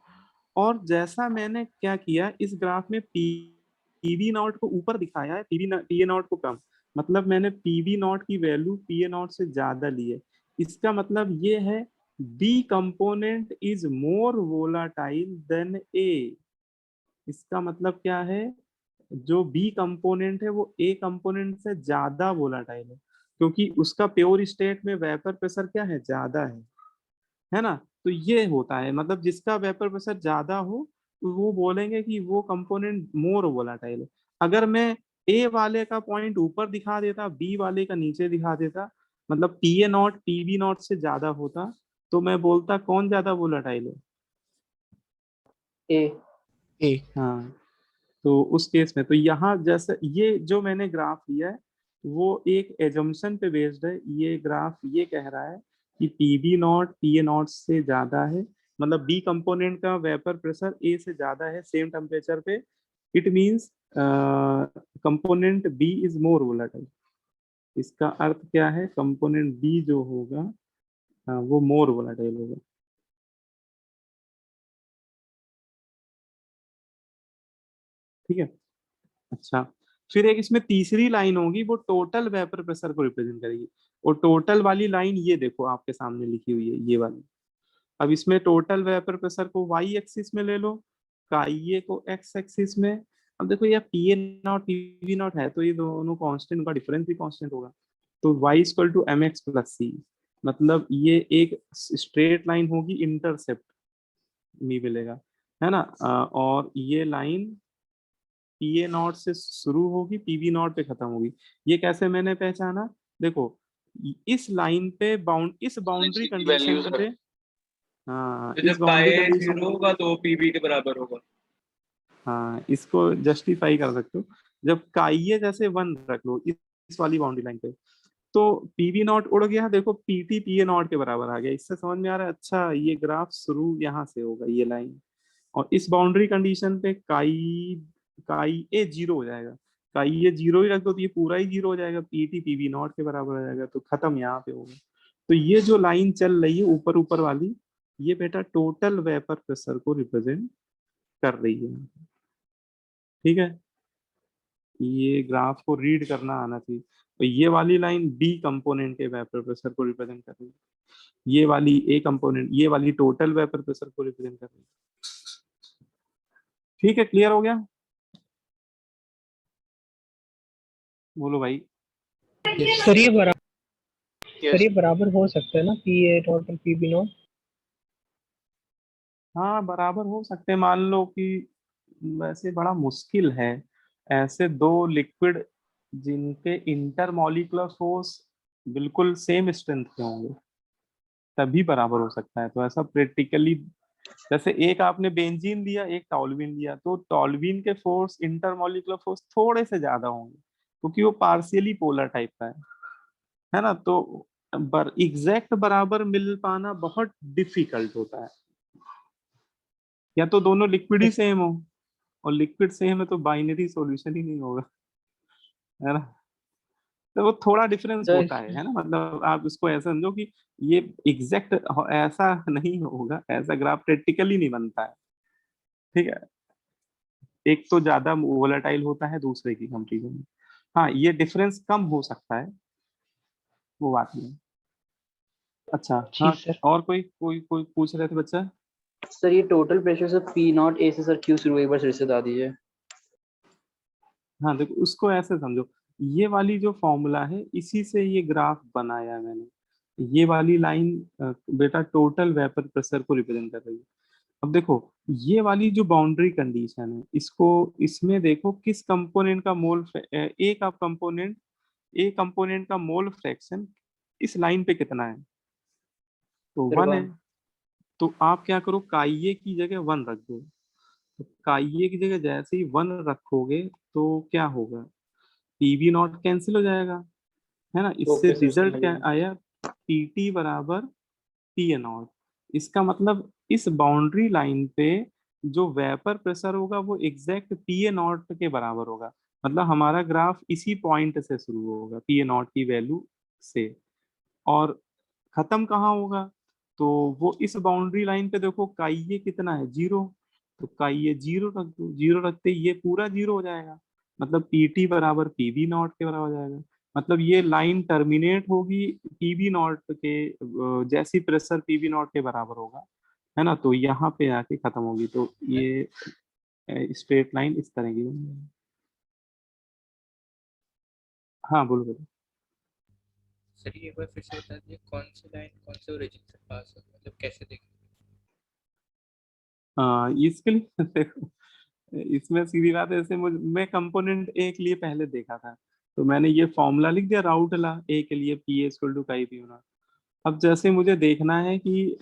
और जैसा मैंने क्या किया, इस ग्राफ में पीवी नॉट को ऊपर दिखाया है, पीए नॉट को कम। मतलब मैंने पीवी नॉट की वैल्यू पीए नॉट से ज्यादा ली है। इसका मतलब ये है B component is more volatile than A. इसका मतलब क्या है, जो बी कंपोनेंट है वो ए कंपोनेंट से ज्यादा वोलाटाइल है, क्योंकि उसका प्योर स्टेट में वेपर प्रेशर क्या है, ज्यादा है ना। तो ये होता है, मतलब जिसका वेपर प्रेशर ज्यादा हो तो वो बोलेंगे कि वो कंपोनेंट मोर वोलाटाइल है। अगर मैं ए वाले का पॉइंट ऊपर दिखा देता, बी वाले का नीचे दिखा देता, मतलब पीए नॉट पीवी नॉट से ज्यादा होता, तो मैं बोलता कौन ज्यादा वोलाटाइल है? ए। ए। हाँ, तो उस केस में तो यहाँ जैसे ये जो मैंने ग्राफ लिया है वो एक एजम्पशन पे बेस्ड है। ये ग्राफ ये कह रहा है कि पीबी नॉट पीए नॉट से ज्यादा है, मतलब बी कंपोनेंट का वेपर प्रेशर ए से ज्यादा है सेम टेम्परेचर पे। It means component B is more volatile. इसका अर्थ क्या है, कंपोनेंट बी जो होगा वो मोर वोलेटाइल होगा। ठीक है। अच्छा, फिर एक इसमें तीसरी लाइन होगी, वो टोटल वेपर प्रेशर को रिप्रेजेंट करेगी। और टोटल वाली लाइन ये देखो आपके सामने लिखी हुई है, ये वाली। अब इसमें टोटल वेपर प्रेशर को वाई एक्सिस में ले लो, काइए को एक्स एक्सिस में। अब देखो ये पीए नॉट पीवी नॉट है, तो ये दोनों कांस्टेंट का डिफरेंस भी कांस्टेंट होगा। तो Y equal to M X plus C, मतलब ये एक स्ट्रेट लाइन होगी, इंटरसेप्ट भी मिलेगा, है ना। और ये लाइन पीए नॉट से शुरू होगी, पीवी नॉट पे खत्म होगी। ये कैसे मैंने पहचाना, देखो इस लाइन पे इस बाउंड्री कंडीशन वैल्यूज पे, रख। हाँ तो इस जब बाउंड्री पाए कंडीशन, 0 होगा तो पीबी के बराबर होगा। हाँ इसको जस्टिफाई कर सकते हो। जब काइए जैसे 1 रख लो इस वाली बाउंड्री लाइन पे, तो पीवी नॉट उड़ गया, देखो पीटी पीए नॉट के बराबर आ गया। इससे समझ में आ रहा है, अच्छा ये ग्राफ शुरू यहाँ से होगा, ये लाइन। और इस बाउंड्री कंडीशन पे काई ए 0 हो जाएगा। काई ये 0 ही रख दो तो ये पूरा ही 0 हो जाएगा, पीटी पीवी नॉट के बराबर हो जाएगा, तो खत्म यहाँ पे होगा। तो ये जो लाइन चल रही है ऊपर ऊपर वाली, ये बेटा टोटल वेपर प्रेशर को रिप्रेजेंट कर रही है। ठीक है, ये ग्राफ को रीड करना आना चाहिए। तो ये वाली लाइन बी कंपोनेंट के वेपर प्रेशर को रिप्रेजेंट कर रही है, ये वाली ए कंपोनेंट, ये वाली टोटल वेपर प्रेशर को रिप्रेजेंट कर रही है। ठीक है, क्लियर हो गया? बोलो भाई। सर ये बराबर Yes. बराबर हो सकता है ना, P A total P B not? हाँ बराबर हो सकते हैं, मान लो कि वैसे बड़ा मुश्किल है ऐसे दो लिक्विड जिनके इंटरमॉलिक्यूलर फोर्स बिल्कुल सेम स्ट्रेंथ के होंगे तभी बराबर हो सकता है। तो ऐसा प्रैक्टिकली, जैसे एक आपने बेंजीन लिया एक टॉल्यूइन लिया, तो टॉल्यूइन के फोर्स इंटरमॉलिक्यूलर फोर्स थोड़े से ज्यादा होंगे क्योंकि वो पार्शियली पोलर टाइप का है ना। तो एग्जैक्ट बराबर मिल पाना बहुत डिफिकल्ट होता है, या तो दोनों लिक्विड ही सेम हो, और लिक्विड सेम है तो बाइनरी सॉल्यूशन ही नहीं होगा, है ना। तो वो थोड़ा डिफरेंस सर होता है ना। मतलब आप इसको ऐसा समझो कि ये एग्जैक्ट ऐसा नहीं होगा, ऐसा ग्राफ प्रैक्टिकली नहीं बनता है, ठीक है। एक तो ज्यादा वोलेटाइल होता है दूसरे की कंपेरिजन में। हाँ ये डिफरेंस कम हो सकता है, वो बात नहीं है। अच्छा जी हाँ, सर। और कोई कोई कोई पूछ रहे थे बच्चा? सर ये total pressure sir P not a से सर क्यू शुरू एक बार फिर से बता दीजिए। हाँ देखो, उसको ऐसे समझो, ये वाली जो फॉर्मूला है इसी से ये ग्राफ बनाया है मैंने। ये वाली लाइन बेटा टोटल वेपर प्रेशर को रिप्रेजेंट कर रही है। अब देखो, ये वाली जो बाउंड्री कंडीशन है, इसको इसमें देखो किस कंपोनेंट का मोल ए का कंपोनेंट, ए कंपोनेंट का मोल फ्रैक्शन इस लाइन पे कितना है, तो सर 1 है। 1। तो आप क्या करो, काइये की जगह 1 रख दो। तो काइये की जगह जैसे ही 1 रखोगे तो क्या होगा, पीवी नॉट कैंसिल हो जाएगा, है ना। इससे ओके सर रिजल्ट समझ क्या गया। आया, पीटी बराबर पी ए नॉट। इसका मतलब इस बाउंड्री लाइन पे जो वेपर प्रेशर होगा वो एग्जैक्ट पी ए नॉट के बराबर होगा। मतलब हमारा ग्राफ इसी पॉइंट से शुरू होगा, पी ए नॉट की वैल्यू से, और खत्म कहाँ होगा, तो वो इस बाउंड्री लाइन पे देखो काइये कितना है, 0। तो काइये 0 रख दो, 0 रखते ही ये पूरा 0 हो जाएगा, मतलब पीटी बराबर पीवी नॉट के बराबर हो जाएगा। मतलब ये लाइन टर्मिनेट होगी पीवी नॉट के जैसी प्रेशर पीवी नॉट के बराबर होगा, है ना। तो यहाँ पे आके खत्म होगी। तो ये स्ट्रेट लाइन इस तरह की बनेगी। हाँ बोलो बोलो। सर ये बार फिर से बता दीजिए, कौन सी लाइन कौन से ओरिजिन से पास हो, मतलब कैसे देखें? इसके लिए देखो, इसमें सीधी बात है, जैसे मैं कंपोनेंट ए के लिए पहले देखा था, तो मैंने ये फॉर्मूला लिख दिया, राउट ला ए के लिए पी एस इक्वल टू काई पी होना। अब जैसे मुझे देखना है कि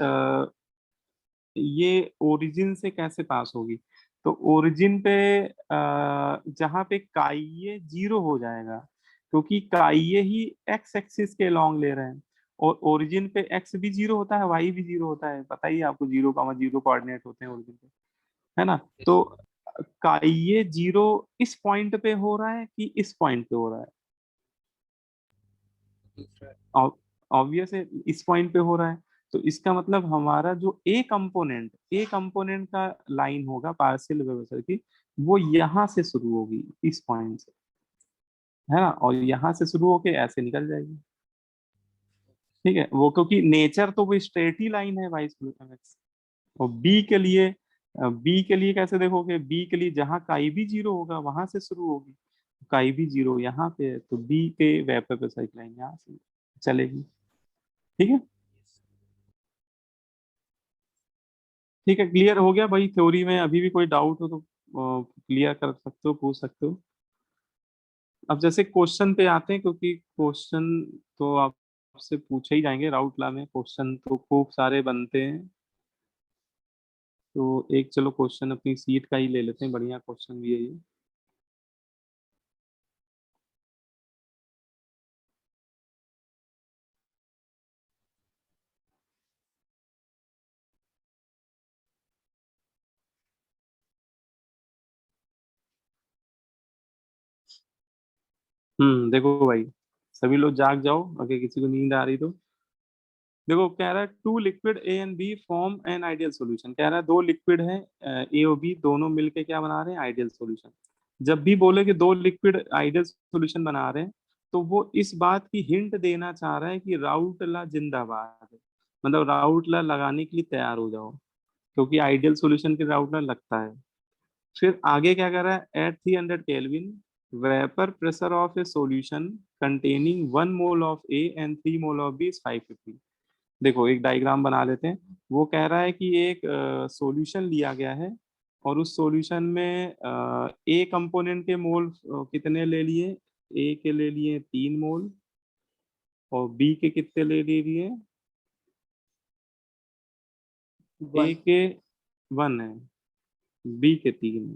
ये ओरिजिन से कैसे पास होगी, तो ओरिजिन पे जहाँ पे काइये 0 हो जाएगा, क्योंकि काइये ही एक्स एक्सिस के लॉन्ग ले रहे हैं, और ओरिजिन पे एक्स भी 0 होता है, वाई भी 0 होता है, पता ही है आपको, 0,0 कोऑर्डिनेट होते हैं ओरिजिन पे, है ना। तो काइये 0 इस पॉइंट पे हो रहा है कि इस पॉइंट पे हो रहा है, दूसरा ऑब्वियस है इस पॉइंट पे हो रहा है। तो इसका मतलब हमारा जो ए कंपोनेंट का लाइन होगा पार्शियल वेलोसिटी की, वो यहाँ से शुरू होगी इस पॉइंट से, है ना, और यहाँ से शुरू होके ऐसे निकल जाएगी, ठीक है। वो क्योंकि नेचर तो वो स्ट्रेट ही लाइन है वाइस एक्स। और बी के लिए कैसे देखोगे, बी के लिए जहाँ काई भी 0 होगा वहां से शुरू होगी, काई भी 0 यहाँ पे है, तो बी के वेपर पे साइड लाइन यहाँ से चलेगी, ठीक है। ठीक है, क्लियर हो गया भाई। थ्योरी में अभी भी कोई डाउट हो तो क्लियर कर सकते हो, पूछ सकते हो। अब जैसे क्वेश्चन पे आते हैं, क्योंकि क्वेश्चन तो आपसे पूछे ही जाएंगे, राउट लॉ में क्वेश्चन तो खूब सारे बनते हैं। तो एक चलो क्वेश्चन अपनी सीट का ही ले लेते हैं, बढ़िया क्वेश्चन भी है ये। देखो भाई, सभी लोग जाग जाओ अगर किसी को नींद आ रही तो। देखो कह रहा है two liquid A and B form an ideal solution. कह रहा है दो लिक्विड है ए और बी, दोनों मिलके क्या बना रहे हैं, आइडियल सॉल्यूशन। जब भी बोले कि दो लिक्विड आइडियल सॉल्यूशन बना रहे हैं, तो वो इस बात की हिंट देना चाह रहा है कि राउटला जिंदाबाद है, मतलब राउटला लगाने के लिए तैयार हो जाओ, क्योंकि आइडियल सॉल्यूशन के राउटला लगता है। फिर आगे क्या कर रहा है, at 300 kelvin vapour pressure of a solution containing 1 mole of A and 3 mole of B is 550। देखो एक डायग्राम बना लेते हैं। वो कह रहा है कि एक सॉल्यूशन लिया गया है और उस सॉल्यूशन में ए कंपोनेंट के मोल कितने ले लिए, ए के ले लिए 3 मोल और बी के कितने ले लिए, ए के 1 है, बी के 3 है,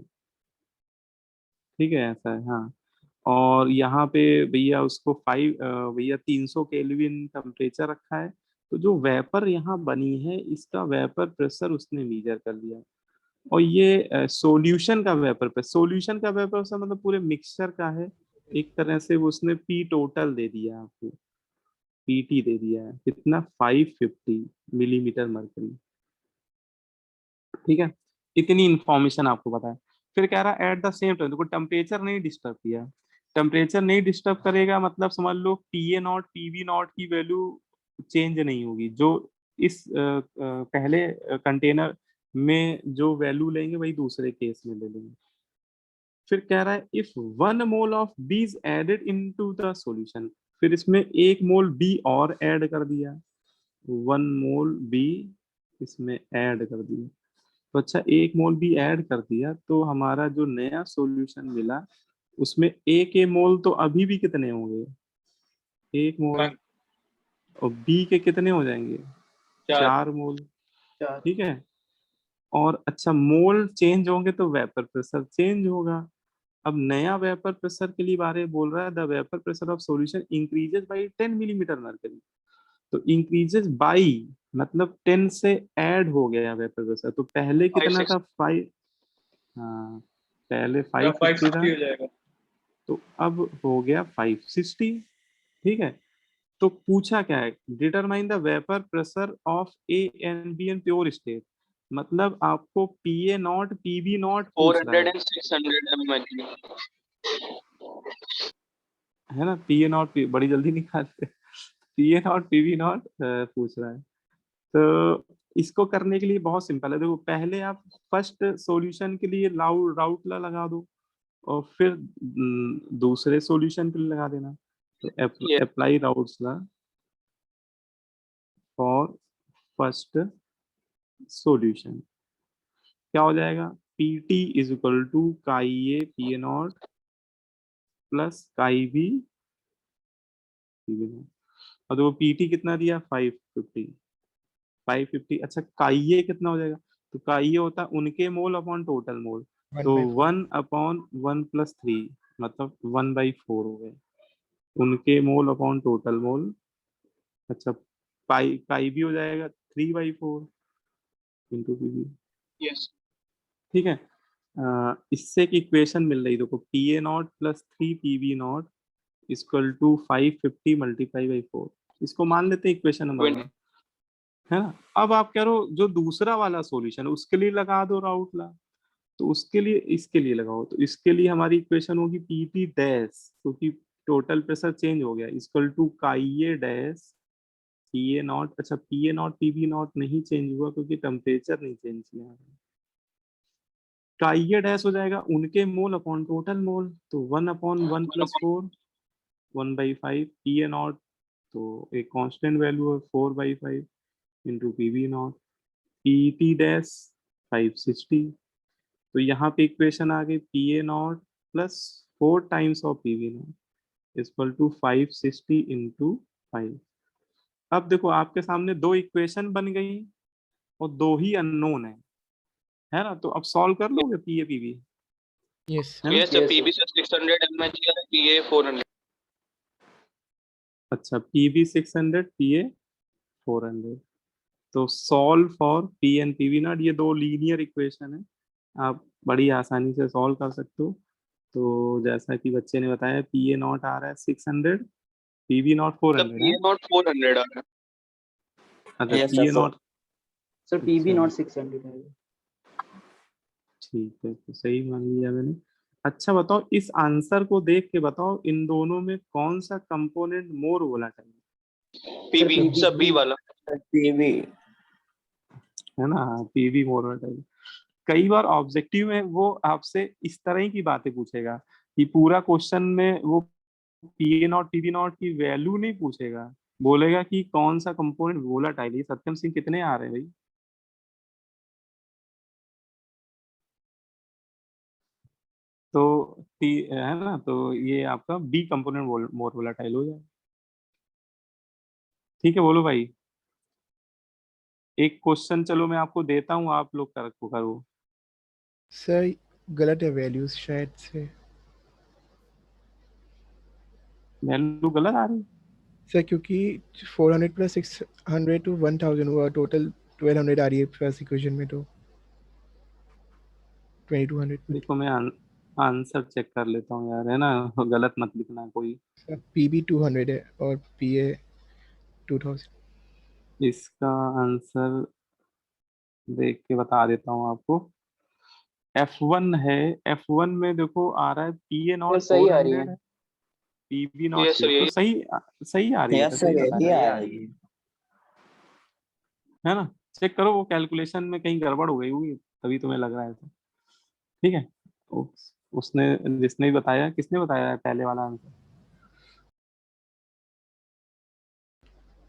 ठीक है ऐसा है हाँ। और यहाँ पे भैया उसको 300 केल्विन टेम्परेचर रखा है। तो जो वेपर यहाँ बनी है इसका वेपर प्रेशर उसने मीजर कर लिया, और ये सॉल्यूशन का वेपर प्रेशर, सॉल्यूशन का वेपर प्रेशर मतलब पूरे मिक्सचर का है। एक तरह से वो उसने पी टोटल दे दिया आपको, पीटी दे दिया है कितना, 550 मिलीमीटर मरकरी, ठीक है। इतनी इंफॉर्मेशन आपको पता है। फिर कह रहा है एट द सेम टाइम, देखो टेम्परेचर नहीं डिस्टर्ब किया, टेम्परेचर नहीं डिस्टर्ब करेगा मतलब समझ लो पीए नॉट पीवी नॉट की वैल्यू चेंज नहीं होगी, जो इस पहले कंटेनर में जो वैल्यू लेंगे वही दूसरे केस में ले लेंगे। फिर कह रहा है if 1 mole of B is added into the solution, फिर इसमें 1 मोल बी और ऐड कर दिया, 1 मोल बी इसमें ऐड कर दिया। तो अच्छा 1 मोल भी ऐड कर दिया तो हमारा जो नया सॉल्यूशन मिला उसमें ए के मोल तो अभी भी कितने होंगे, 1 मोल, और बी के कितने हो जाएंगे, 4 मोल, ठीक है। और अच्छा मोल चेंज होंगे तो वेपर प्रेशर चेंज होगा। अब नया वेपर प्रेशर के लिए बारे में बोल रहा है, the vapour pressure of solution increases by 10 millimetre mercury. तो इंक्रीजेस बाई मतलब 10 से ऐड हो गया वेपर प्रेशर, तो पहले कितना था 5, हाँ पहले 550 था, हो जाएगा। तो अब हो गया 560, ठीक है। तो पूछा क्या है, determine the vapour pressure of A and B in pure state, मतलब आपको P A not P B not पूछ रहा 400 and 600 ml. है ना, पी ए नॉट बड़ी जल्दी निकालते, P A not P B not पूछ रहा है। तो इसको करने के लिए बहुत सिंपल है, देखो पहले आप फर्स्ट सॉल्यूशन के लिए राउटला लगा दो और फिर दूसरे सॉल्यूशन के लिए लगा देना। तो Yes. Apply Raoult's law for first solution, क्या हो जाएगा, P T is equal to chi A P A not plus chi B P B naught. और तो पी टी कितना दिया 550। अच्छा काई ए कितना हो जाएगा, तो काई ए होता है उनके मोल अपॉन टोटल मोल, तो 1/1+3 मतलब 1/4 हो गए उनके मोल अपॉन टोटल मोल। अच्छा पाई काई भी हो जाएगा 3/4 इंटू पी बी, Yes. ठीक है। इससे एक इक्वेशन मिल रही देखो, P A not plus 3 P B not equal to 550 multiply by 4, इसको मान लेते हैं इक्वेशन नंबर 1, है ना। अब आप कह रहे हो जो दूसरा वाला सॉल्यूशन उसके लिए लगा दो राउटला, तो उसके लिए इसके लिए लगाओ, तो इसके लिए हमारी इक्वेशन होगी पी टी डैश, क्योंकि टोटल प्रेशर चेंज हो गया, equal to chi A dash P A not. अच्छा P A not P B not नहीं चेंज हुआ क्योंकि टेम्परेचर नहीं चेंज किया, काई ए डैश हो जाएगा उनके मोल अपॉन टोटल मोल, तो 1/1+4 1/5 पी ए नॉट, तो एक कांस्टेंट वैल्यू है 4/5 into P B not, P T dash 560। तो यहाँ पे इक्वेशन आ गई P A not plus 4 times of P B not equal to 560 into 5। अब देखो आपके सामने दो इक्वेशन बन गई और दो ही अननोन है ना, तो अब सॉल्व कर लोगे P A P B, yes है ना। Yes, Yes, PB से 600 ml और PA 400. अच्छा पी बी 600 पी ए 400, तो solve for P N P V not, ये दो लीनियर इक्वेशन है, आप बड़ी आसानी से सॉल्व कर सकते हो। तो जैसा कि बच्चे ने बताया पी ए नॉट आ रहा है 600, पी वी नॉट The 400 है। PA not 400 आ रहा है. अच्छा Yes, P A sir. Not, Sir, PB अच्छा not 600 है. ठीक है तो सही मान लिया मैंने। अच्छा बताओ, इस आंसर को देख के बताओ इन दोनों में कौन सा कंपोनेंट मोर वोलेटाइल पीबी PB सब बी वाला। PB है ना? पीवी मोर वोलेटाइल। कई बार ऑब्जेक्टिव में वो आपसे इस तरह ही की बातें पूछेगा कि पूरा क्वेश्चन में वो P A not PV naught की वैल्यू नहीं पूछेगा, बोलेगा कि कौन सा कंपोनेंट वोलेटाइल है। सत्यम सिंह कितने आ रहे हैं भाई? तो टी है ना, तो ये आपका बी कंपोनेंट मोर वोलेटाइल हो जाए। ठीक है, बोलो भाई। एक क्वेश्चन चलो मैं आपको देता हूँ, आप लोग करो। सर गलत है वैल्यूज शायद से। वैल्यू गलत आ रही? सर क्योंकि 400 प्लस 600 टू 1000 हुआ, टोटल 1200 आ रही है फर्स्ट इक्वेशन में, तो 2200 देखो मैं आंसर चेक कर लेता हूँ यार, है ना? गलत मत लिखना कोई। सर पीबी 200 है और पीए 2000। इसका आंसर देख के बता देता हूँ आपको। F1 है। F1 में देखो आ रहा है पी ए ये नॉट सही आ रही 400 है। है, पीबी नॉट यस सर, 6, तो यही। सही सही आ रही है, यस सही सर बताया यही आ रही है। है ना? चेक करो, वो कैलकुलेशन में कहीं गड़बड़ हो गई होगी, तभी तुम्हें लग रहा है तो। ठीक है। उसने जिसने भी बताया, किसने बताया है पहले वाला आंसर?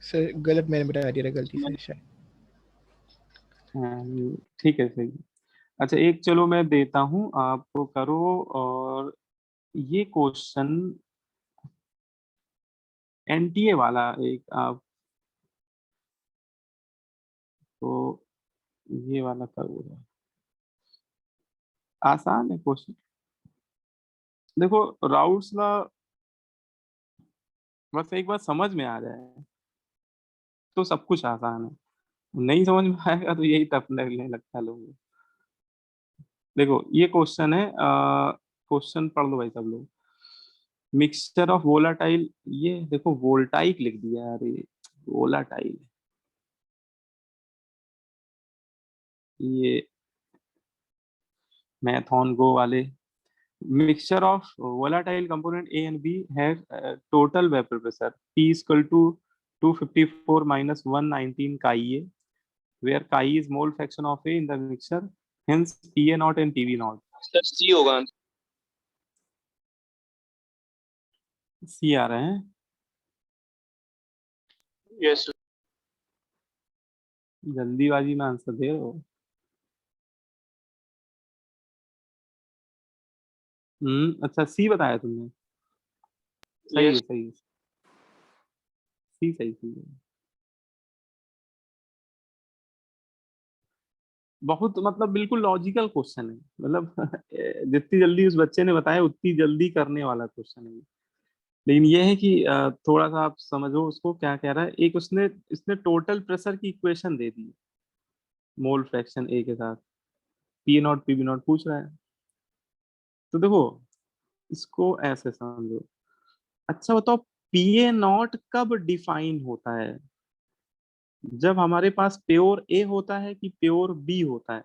सर गलत मैंने बता दिया था गलती से शायद। ठीक है, सही है। अच्छा एक चलो मैं देता हूँ आपको, करो। और ये क्वेश्चन एनटीए वाला एक आप, तो ये वाला करो। आसान है क्वेश्चन। देखो, राउट्स लॉ बस एक बार समझ में आ जाए तो सब कुछ आसान है, नहीं समझ में आएगा तो यही टफ लगने लगता है लोगों को। देखो ये क्वेश्चन है, क्वेश्चन पढ़ लो भाई सब लोग। मिक्सचर ऑफ वोलाटाइल, ये देखो वोल्टाइक लिख दिया यार, ये वोलाटाइल। ये मैथन गो वाले। Mixture of volatile component A and B has total vapor pressure P is equal to 254 minus 119 chi A, where chi is mole fraction of A in the mixture. Hence PA naught and PV naught. Sir C होगा answer. C आ रहे हैं। Yes sir. जल्दीबाजी में answer दे रहे हो। अच्छा सी बताया तुमने। सही है, यस। सही है। सी सही, सही है। बहुत मतलब बिल्कुल लॉजिकल क्वेश्चन है, मतलब जितनी जल्दी उस बच्चे ने बताया उतनी जल्दी करने वाला क्वेश्चन है। लेकिन ये है कि थोड़ा सा आप समझो उसको क्या कह रहा है। एक उसने इसने टोटल प्रेशर की इक्वेशन दे दी, मोल फ्रैक्शन ए के साथ, P not P B not पूछ रहा है। तो देखो इसको ऐसे समझो। अच्छा बताओ, पी ए नॉट कब डिफाइन होता है? जब हमारे पास प्योर ए होता है कि प्योर बी होता है?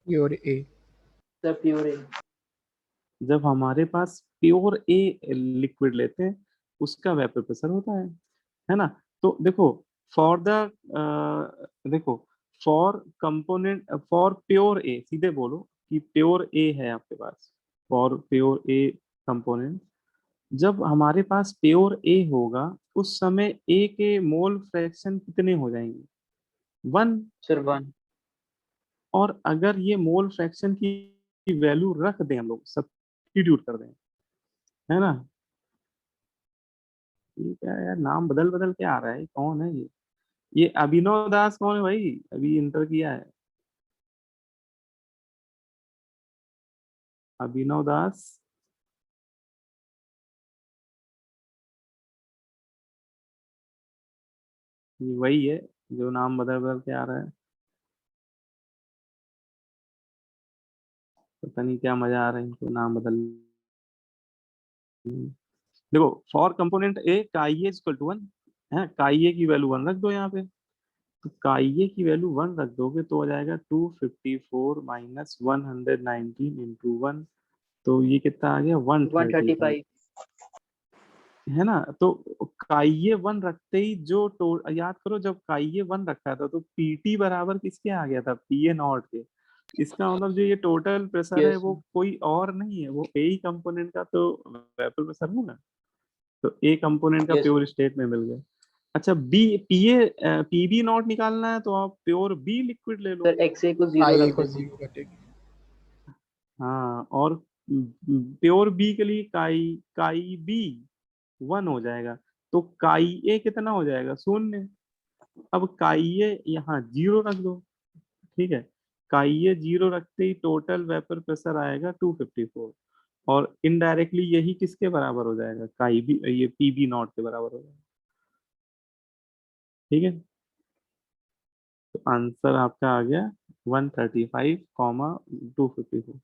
प्योर ए। सर प्योर है। जब हमारे पास प्योर ए लिक्विड लेते हैं उसका वेपर प्रेशर होता है ना? तो देखो फॉर द देखो फॉर कंपोनेंट फॉर प्योर ए, सीधे बोलो कि प्योर ए है आपके पास, फॉर प्योर ए कंपोनेंट, जब हमारे पास प्योर ए होगा उस समय ए के मोल फ्रैक्शन कितने हो जाएंगे? 1। सर 1। और अगर ये मोल फ्रैक्शन की वैल्यू रख दें, हम लोग सब्स्टिट्यूट कर दें, है ना? ये क्या है यार, नाम बदल बदल के आ रहा है, कौन है ये अभिनव दास कौन है भाई? अभी इंटर किया है अभिनव दास। ये वही है जो नाम बदल बदल के आ रहा है, पता नहीं क्या मजा आ रहा है इनको नाम बदल। देखो for component A chi A equal to 1 है, काई ए की वैल्यू 1 रख दो यहाँ पे। तो काई ए की वैल्यू 1 रख दोगे तो हो जाएगा 254 माइनस 119 इंटू 1, तो ये कितना आ गया 135 135। है ना। तो काइये 1 रखते ही जो याद करो जब काइये 1 रखा था तो पीटी बराबर किसके आ गया था, पीए नॉट के। इसका मतलब जो ये टोटल प्रेशर है यस वो कोई और नहीं है, वो ए ही कंपोनेंट का तो वेपर प्रेशर होगा। तो ए कंपोनेंट का यस प्योर स्टेट में मिल गया। अच्छा बी पीए पीबी नॉट निकालना है तो आप प्योर बी लिक्विड ले लो। सर, XA को 0 आई रख को देते हैं। 0 कटेगी। हाँ और प्योर बी के लिए काई काई बी 1 हो जाएगा, तो काई ए कितना हो जाएगा 0। अब काई ए यहाँ 0 रख दो, ठीक है। काई ए 0 रखते ही टोटल वेपर प्रेशर आएगा 254, और इनडायरेक्टली यही किसके बराबर हो जाएगा, काई बी ये पीबी नॉट के बराबर हो जाएगा, ठीक है। तो आंसर आपका आ गया 135, 254।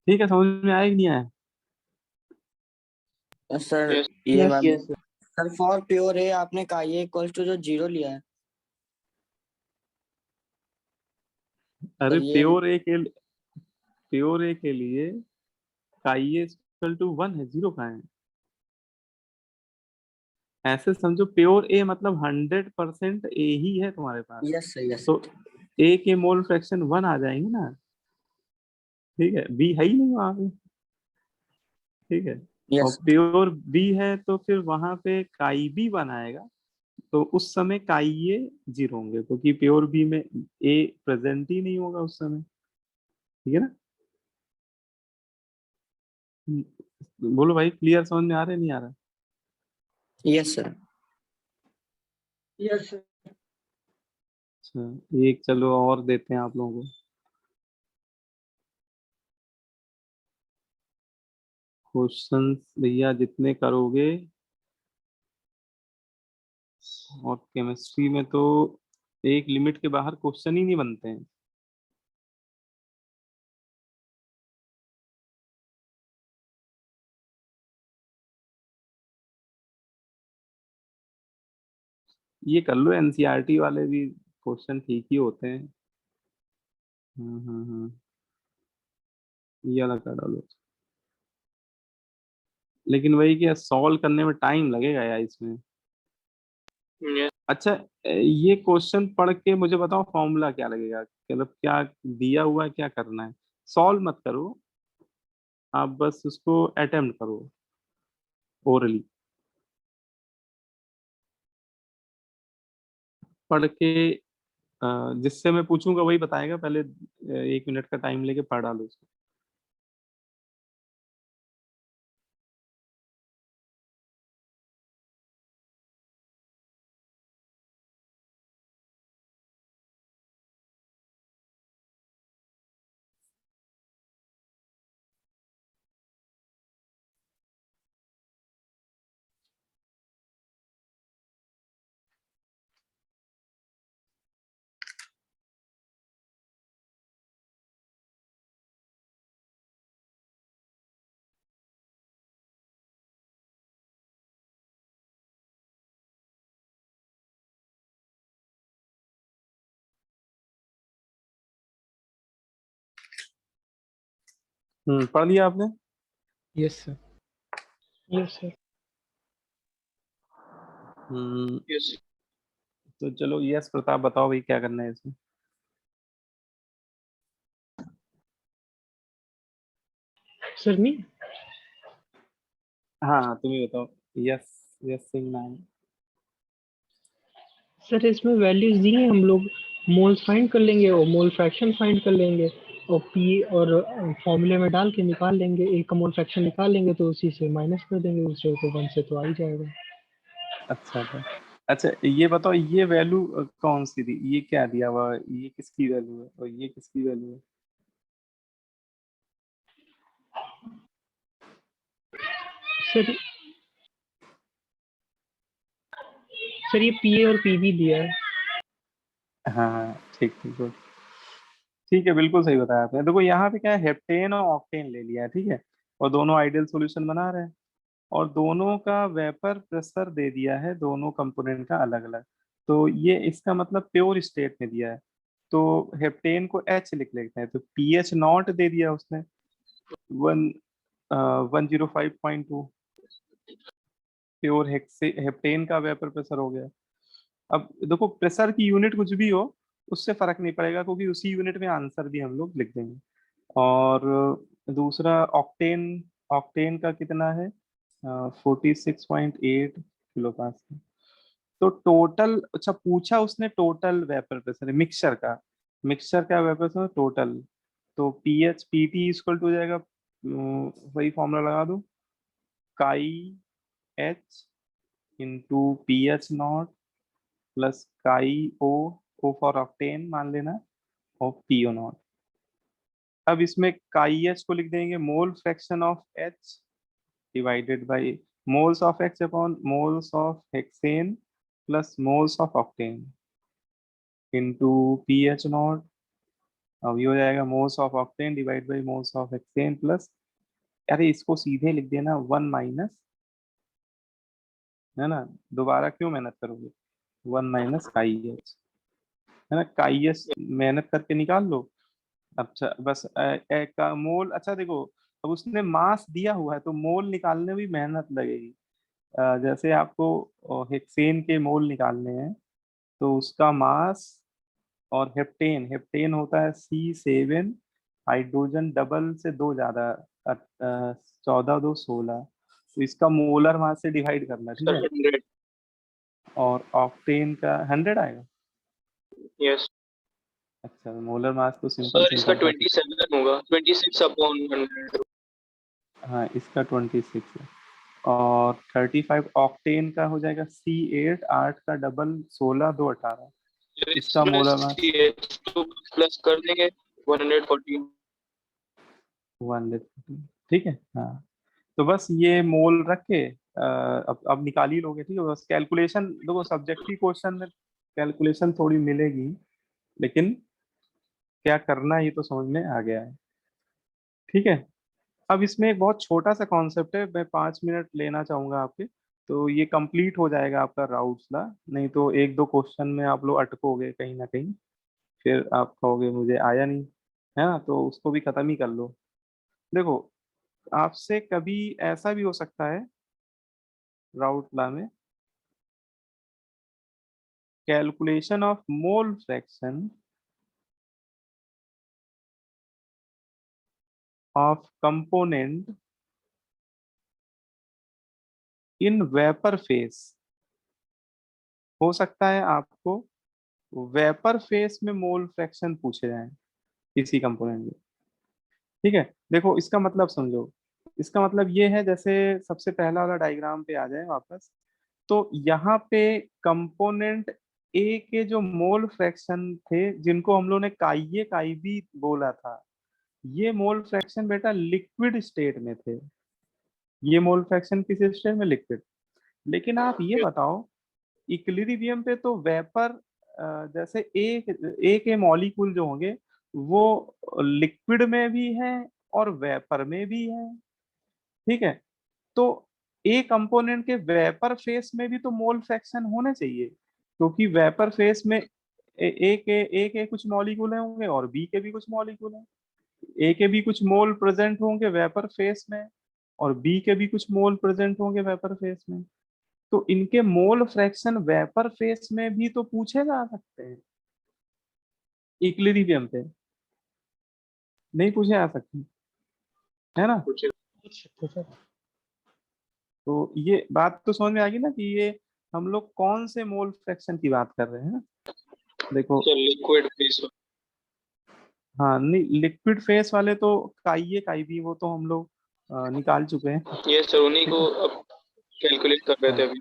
ठीक है, समझ में आया कि नहीं आया? Sir Yes. ये yes ma'am, yes sir. Sir for pure है आपने कहा ये इक्वल्स टू जो 0 लिया है अरे सर, ये प्योर ए के लिए काई ए इक्वल टू 1 है, 0 कहाँ है। ऐसे समझो प्योर ए मतलब 100% ए ही है तुम्हारे पास, यस सर यस तो ए के मोल फ्रैक्शन 1 आ जाएंगे ना, ठीक है। बी है ही नहीं वहां पे, ठीक है। और यस प्योर बी है तो फिर वहां पे काई बी 1 आएगा, तो उस समय काई ए 0 होंगे, क्योंकि प्योर बी में ए प्रेजेंट ही नहीं होगा उस समय, ठीक है ना। बोलो भाई, क्लियर समझ में आ रहा है नहीं आ रहा? Yes sir yes sir. अच्छा एक चलो और देते हैं आप लोगों को क्वेश्चंस, भैया जितने करोगे। और केमिस्ट्री में तो एक लिमिट के बाहर क्वेश्चन ही नहीं बनते हैं। ये कर लो, एनसीईआरटी वाले भी क्वेश्चन ठीक ही होते हैं। ये वाला कर डालो। लेकिन वही कि सॉल्व करने में टाइम लगेगा यार इसमें। Yes. अच्छा ये क्वेश्चन पढ़ के मुझे बताओ फॉर्मूला क्या लगेगा, मतलब क्या दिया हुआ है, क्या करना है। सॉल्व मत करो, आप बस उसको अटेम्प्ट करो ओरली पढ़ के। जिससे मैं पूछूंगा वही बताएगा, पहले 1 मिनट का टाइम लेके पढ़ डालो उसको। पढ़ लिया आपने? Yes sir. Yes sir. Hmm Yes. तो चलो यस प्रताप बताओ भाई क्या करना है इसमें। सर मी हाँ तुम ही बताओ। यस यस सिंह नाम। सर इसमें वैल्यूज दी हैं, हम लोग मोल्स फाइंड कर लेंगे और मोल फ्रैक्शन फाइंड कर लेंगे और पी और फॉर्मूले में डाल के निकाल लेंगे, एक का मोल फ्रैक्शन निकाल लेंगे तो उसी से माइनस कर देंगे दूसरे को, 1 से तो आ ही जाएगा। अच्छा था। अच्छा ये बताओ ये वैल्यू कौन सी थी, ये क्या दिया हुआ है? ये किसकी वैल्यू है और ये किसकी वैल्यू है? सर सर ये पीए और पीबी दिया है। हाँ ठीक ठीक good। ठीक है बिल्कुल सही बताया आपने। देखो यहाँ पे क्या है, हेप्टेन और ऑक्टेन ले लिया है, ठीक है। और दोनों आइडियल सॉल्यूशन बना रहे हैं, और दोनों का वेपर प्रेशर दे दिया है, दोनों कंपोनेंट का अलग अलग। तो ये इसका मतलब प्योर स्टेट में दिया है। तो हेप्टेन को H लिख लेते हैं, तो pH नॉट दे दिया उसने 105.2 प्योर हेप्टेन का वेपर प्रेशर हो गया। अब देखो प्रेशर की यूनिट कुछ भी हो उससे फर्क नहीं पड़ेगा, क्योंकि उसी यूनिट में आंसर भी हम लोग लिख देंगे। और दूसरा ऑक्टेन, ऑक्टेन का कितना है 46.8 किलो पास्कल। तो टोटल, अच्छा पूछा उसने टोटल वेपर प्रेशर मिक्सचर का, मिक्सचर का वेपर प्रेशर टोटल, तो पीएच पीटी इक्वल टू हो जाएगा वही फॉर्मूला लगा दो, chi H into P H not plus chi O, O for octane मान लेना, और पी ओ नॉट। अब इसमें काई एच को लिख देंगे मोल fraction of H divided by moles of x upon moles of hexane plus moles of octane into P H not. अब ये हो जाएगा moles of octane divide by moles of hexane plus, अरे इसको सीधे लिख देना 1 माइनस, है ना, दोबारा क्यों मेहनत करोगे, 1 माइनस काई एच, है ना, काई एच मेहनत करके निकाल लो। अच्छा बस का मोल, अच्छा देखो अब उसने मास दिया हुआ है तो मोल निकालने में भी मेहनत लगेगी। जैसे आपको हेक्सेन के मोल निकालने हैं तो उसका मास, और हेप्टेन, हेप्टेन होता है C7 हाइड्रोजन डबल से दो ज्यादा 14 2 16, तो इसका मोलर मास से डिवाइड करना, ठीक है। 100, और ऑक्टेन का 100 आएगा। yes अच्छा मोलर मास तो सिंपल सर, इसका सिंपल था। 27 होगा, 26/100। हाँ इसका 26 है। और 35 ऑक्टेन का हो जाएगा C8 8 का डबल 16 2 18, इसका मोलर मास CH2 प्लस कर देंगे 114। 150, ठीक है। हाँ तो बस ये मोल रख के अब निकाल ही लोगे, ठीक है। बस कैलकुलेशन देखो, सब्जेक्टिव क्वेश्चन में कैलकुलेशन थोड़ी मिलेगी, लेकिन क्या करना है ये तो समझ में आ गया है, ठीक है। अब इसमें एक बहुत छोटा सा कॉन्सेप्ट है, मैं 5 मिनट लेना चाहूंगा आपके, तो ये कंप्लीट हो जाएगा आपका राउट्स ला, नहीं तो एक दो क्वेश्चन में आप लोग अटकोगे कहीं ना कहीं, फिर आप कहोगे मुझे आया नहीं, है ना, तो उसको भी खत्म ही कर लो। देखो आपसे कभी ऐसा भी हो सकता है राउट ला में, calculation of mole fraction of component in vapour face, हो सकता है आपको वेपर फेस में मोल फ्रैक्शन पूछे जाए किसी कंपोनेंट में, ठीक है। देखो इसका मतलब समझो, इसका मतलब ये है, जैसे सबसे पहला वाला डायग्राम पे आ जाए वापस, तो यहाँ पे कंपोनेंट ए के जो मोल फ्रैक्शन थे जिनको हम लोग ने काई काई बी बोला था, ये मोल फ्रैक्शन बेटा लिक्विड स्टेट में थे, ये मोल फ्रैक्शन किस स्टेट में, लिक्विड। लेकिन आप ये बताओ इक्विलिब्रियम पे तो वेपर, जैसे ए के मॉलिक्यूल जो होंगे वो लिक्विड में भी हैं और वेपर में भी हैं, ठीक है। तो ए कंपोनेंट के वेपर फेस में भी तो मोल फ्रैक्शन होने चाहिए, क्योंकि वेपर फेस में ए के कुछ मॉलिक्यूल होंगे और बी के भी कुछ मॉलिक्यूल हैं, ए के भी कुछ मोल प्रेजेंट होंगे वेपर फेस में और बी के भी कुछ मोल प्रेजेंट होंगे वेपर फेस में, तो इनके मोल फ्रैक्शन वेपर फेस में भी तो पूछे जा सकते हैं, इक्विलिब्रियम पे नहीं पूछे जा सकते, है ना। तो ये बात तो समझ में आ गई ना कि ये हम लोग कौन से मोल फ्रैक्शन की बात कर रहे हैं। देखो लिक्विड फेस। हाँ नहीं, लिक्विड फेस वाले तो काई भी वो तो हम लोग निकाल चुके हैं, ये सर उन्हीं ठीक को है। अब कैलकुलेट कर रहे थे हाँ अभी।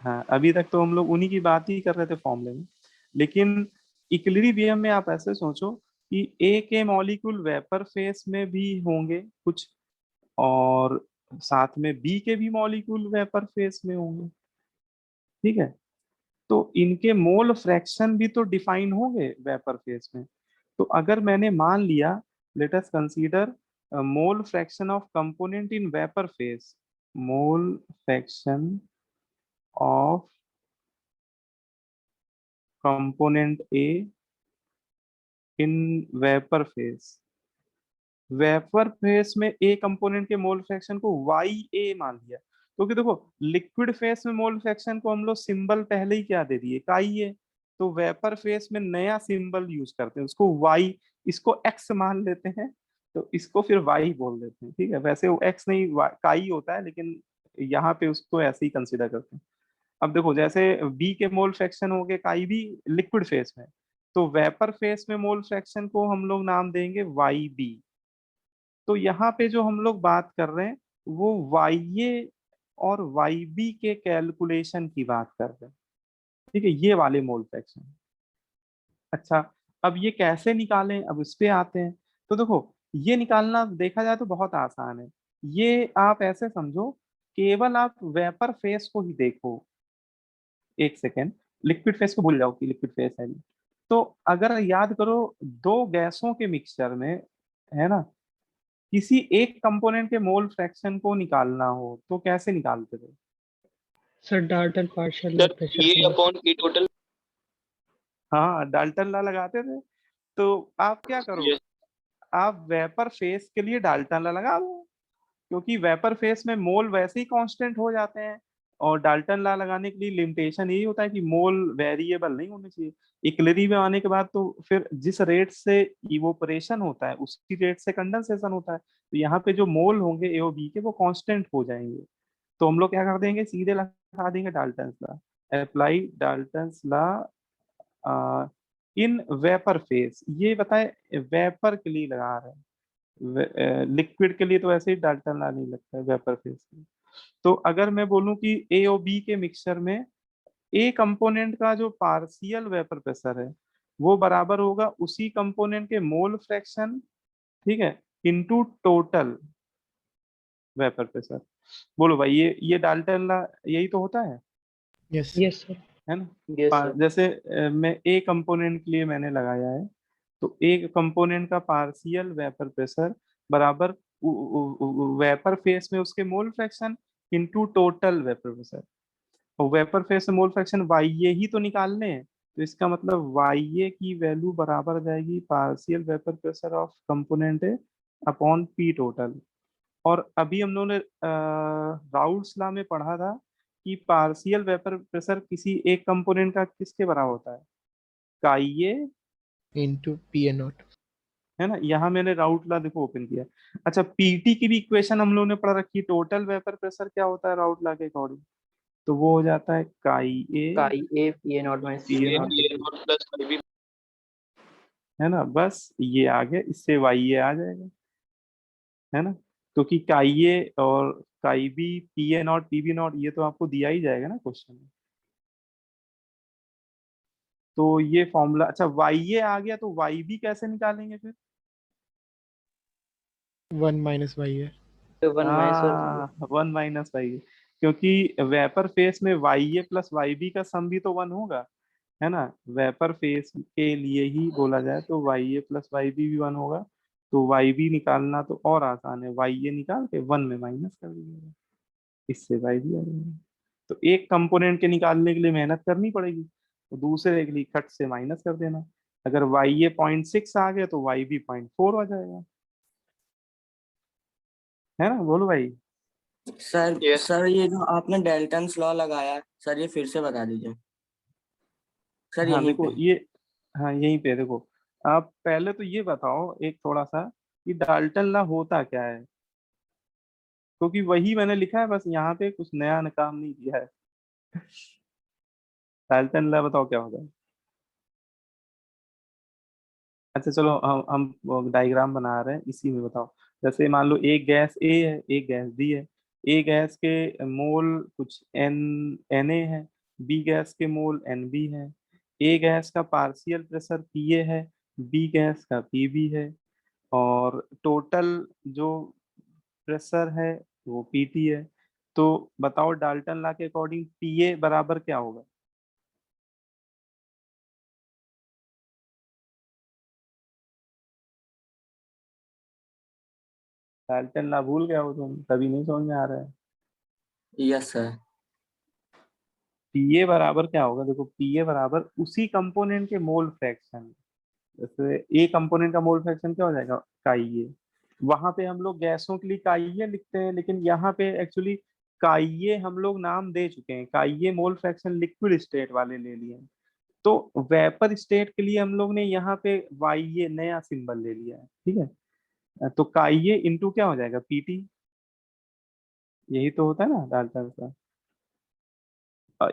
हाँ अभी तक तो हम लोग उन्हीं की बात ही कर रहे थे फॉर्मूले में, लेकिन इक्विलिब्रियम में आप ऐसे सोचो कि ए के मॉलिक्यूल वेपर फेस में भी होंगे कुछ, और साथ में बी के भी मॉलिक्यूल वेपर फेस में होंगे, ठीक है। तो इनके मोल फ्रैक्शन भी तो डिफाइन होंगे वेपर फेस में। तो अगर मैंने मान लिया, let us consider mole fraction of component in vapour face, mole fraction of component A in vapour face, vapour face में ए कंपोनेंट के मोल फ्रैक्शन को वाई ए मान लिया, क्योंकि देखो लिक्विड फेस में मोल फ्रैक्शन को हम लोग सिंबल पहले ही क्या दे दिए, काई है। तो वेपर फेस में नया सिंबल यूज करते हैं, उसको वाई, इसको एक्स मान लेते हैं, तो इसको फिर वाई बोल देते हैं, ठीक है। वैसे वो एक्स नहीं काई होता है, लेकिन यहाँ पे उसको ऐसे ही कंसिडर करते हैं। अब देखो जैसे बी के मोल फ्रैक्शन हो गए काई बी लिक्विड फेस में, तो वेपर फेस में मोल फ्रैक्शन को हम लोग नाम देंगे वाई बी। तो यहाँ पे जो हम लोग बात कर रहे हैं वो वाई ए और वाई बी के कैलकुलेशन की बात कर रहे हैं, ठीक है, ये वाले मोल फ्रैक्शन। अच्छा, अब ये कैसे निकालें, अब इस पे आते हैं। तो देखो ये निकालना देखा जाए तो बहुत आसान है। ये आप ऐसे समझो, केवल आप वेपर फेस को ही देखो, एक सेकेंड, लिक्विड फेस को भूल जाओ कि लिक्विड फेस है। तो अगर याद करो, दो गैसों के मिक्सचर में, है ना, किसी एक कंपोनेंट के मोल फ्रैक्शन को निकालना हो तो कैसे निकालते थे? Sir Dalton partial sir pressure ये के अपॉन पी टोटल। हाँ, डाल्टन लॉ लगाते थे। तो आप क्या करो, यस आप वेपर फेस के लिए डाल्टन लॉ लगा दो, क्योंकि वेपर फेस में मोल वैसे ही कांस्टेंट हो जाते हैं। और डाल्टन लॉ लगाने के लिए लिमिटेशन यही होता है कि मोल वेरिएबल नहीं होने चाहिए। इक्वलिब्रियम में आने के बाद तो फिर जिस रेट से इवोपरेशन होता है उसी रेट से कंडेंसेशन होता है, तो यहाँ पे जो मोल होंगे ए और बी के वो कांस्टेंट हो जाएंगे। तो हम लोग क्या कर देंगे, सीधे लगा देंगे Dalton law, apply Dalton law in vapour face. ये बताए वेपर के लिए लगा रहे हैं, लिक्विड के लिए तो ऐसे ही डाल्टन लॉ नहीं लगता है वेपर फेस के लिए। तो अगर मैं बोलूं कि ए और बी के मिक्सचर में ए कंपोनेंट का जो पार्शियल वेपर प्रेशर है वो बराबर होगा उसी कंपोनेंट के मोल फ्रैक्शन, ठीक है, इनटू टोटल वेपर प्रेशर। बोलो भाई, ये डाल्टन लॉ यही तो होता है यस यस सर। है ना। Yes sir. जैसे मैं ए कंपोनेंट के लिए मैंने लगाया है, तो एक कंपोनेंट का पार्शियल वेपर प्रेशर बराबर वेपर फेस में उसके mole fraction into total vapour pressure. और वेपर फेस में मोल फ्रैक्शन वाई ए ही तो निकालने हैं, तो इसका मतलब वाई ए की वैल्यू बराबर आ जाएगी partial vapour pressure of component A upon P total. और अभी हम लोगों ने राउल्ट्स लॉ में पढ़ा था कि पार्शियल वेपर प्रेशर किसी एक कंपोनेंट का किसके बराबर होता है, chi A, into P A not. है ना। यहाँ मैंने राउट लॉ देखो ओपन किया। अच्छा, पीटी की भी इक्वेशन हम लोगों ने पढ़ रखी है, टोटल वेपर प्रेशर क्या होता है राउट लॉ के अकॉर्डिंग, तो वो हो जाता है chi A chi A P A not minus P A A not, P A not plus Y B. है ना। बस ये आ गया, इससे वाई ए आ जाएगा, है ना। क्योंकि काई ए और chi B P A not P B not ये तो आपको दिया ही जाएगा ना क्वेश्चन में। तो ये फॉर्मूला, अच्छा वाई ए आ गया तो वाई बी कैसे निकालेंगे फिर? 1 माइनस वाई है। तो 1 माइनस हाँ, 1 - वाई, क्योंकि वेपर फेस में वाई ए प्लस वाई बी का सम भी तो 1 होगा, है ना। वेपर फेस के लिए ही बोला जाए तो वाई ए प्लस वाई बी भी 1 होगा। तो वाई बी निकालना तो और आसान है, वाई ए निकाल के 1 में माइनस कर दीजिएगा, इससे वाई बी आ जाएगा। तो एक कंपोनेंट के निकालने के लिए मेहनत करनी पड़ेगी, तो दूसरे के लिए खट से माइनस कर देना। अगर वाई ए 0.6 आ गया तो वाई बी 0.4 आ जाएगा, है ना। बोलो भाई। सर। यस सर ये जो आपने डेल्टन्स लॉ लगाया है सर, ये फिर से बता दीजिए सर, हाँ यहीं देखो पे। ये, हाँ यहीं पे देखो, आप पहले तो ये बताओ एक थोड़ा सा कि डाल्टन लॉ होता क्या है, क्योंकि वही मैंने लिखा है, बस यहाँ पे कुछ नया काम नहीं किया है। डाल्टन लॉ बताओ क्या होता है। अच्छा चलो, हम डायग्राम बना रहे हैं, इसी में बताओ। जैसे मान लो एक गैस ए है, एक गैस बी है। ए गैस के मोल कुछ एन एन ए है, बी गैस के मोल एन बी है। ए गैस का पार्शियल प्रेशर पी ए है, बी गैस का पी बी है, और टोटल जो प्रेशर है वो पी टी है। तो बताओ डाल्टन लॉ के अकॉर्डिंग पी ए बराबर क्या होगा? डाल्टन लॉ भूल गया हो तुम, तभी नहीं समझ में आ रहा है। Yes sir. पीए बराबर क्या होगा, देखो पीए बराबर उसी कंपोनेंट के मोल फ्रैक्शन, जैसे ए कंपोनेंट का मोल फ्रैक्शन क्या हो जाएगा, काइए। वहां पे हम लोग गैसों के लिए काइए लिखते हैं, लेकिन यहाँ पे एक्चुअली काइए हम लोग नाम दे चुके हैं, काइए मोल फ्रैक्शन लिक्विड स्टेट वाले ले लिए हैं। तो वेपर स्टेट के लिए हम लोग ने यहाँ पे वाई नया सिंबल ले लिया है, ठीक है। तो काइए इंटू क्या हो जाएगा, पीटी। यही तो होता है ना डाल्टन सा।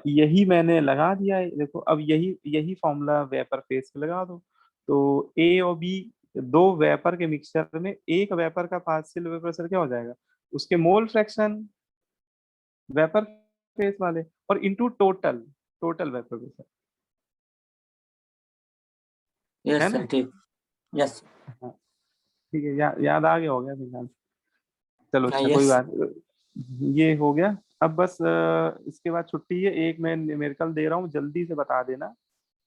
यही मैंने लगा दिया है, देखो अब यही यही फॉर्मूला वेपर फेस पे लगा दो। तो ए और बी, दो वेपर के मिक्सचर में एक वेपर का पार्शियल वेपर प्रेशर क्या हो जाएगा, उसके मोल फ्रैक्शन वेपर फेस वाले, और into total, total vapour pressure, है यस ना। सर, ठीक। यस। हाँ, ठीक है, याद आ गया, हो गया फिलहाल। चलो अच्छा, कोई यस। बात, ये हो गया। अब बस इसके बाद छुट्टी है, एक मैं न्यूमेरिकल दे रहा हूँ, जल्दी से बता देना।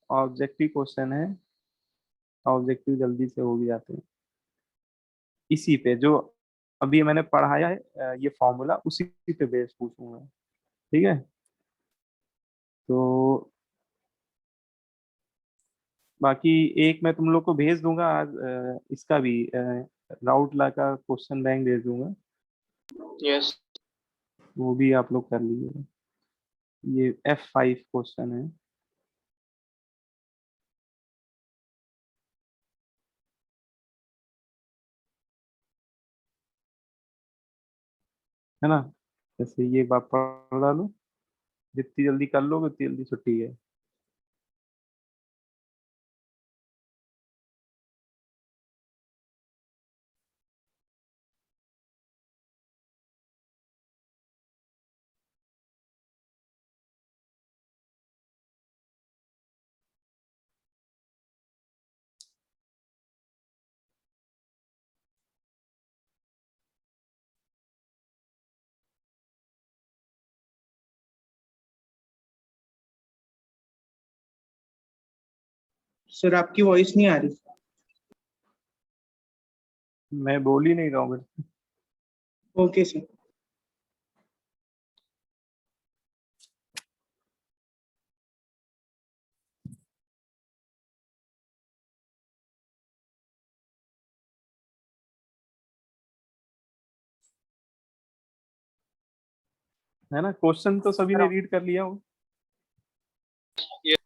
ऑब्जेक्टिव क्वेश्चन है, ऑब्जेक्टिव जल्दी से हो भी जाते हैं। इसी पे जो अभी मैंने पढ़ाया है, ये फॉर्मूला उसी पे बेस पूछूंगा, ठीक है। तो बाकी एक मैं तुम लोग को भेज दूंगा आज, इसका भी राउट ला का क्वेश्चन बैंक भेज दूंगा, Yes. वो भी आप लोग कर लीजिएगा। ये F5 क्वेश्चन है। है ना, जैसे ये बात पढ़ डालो, जितनी जल्दी कर लोगे उतनी जल्दी छुट्टी है। सर आपकी वॉइस नहीं आ रही। मैं बोल ही नहीं रहा हूँ। Okay sir. है ना, क्वेश्चन तो सभी ने रीड कर लिया हो। Yes.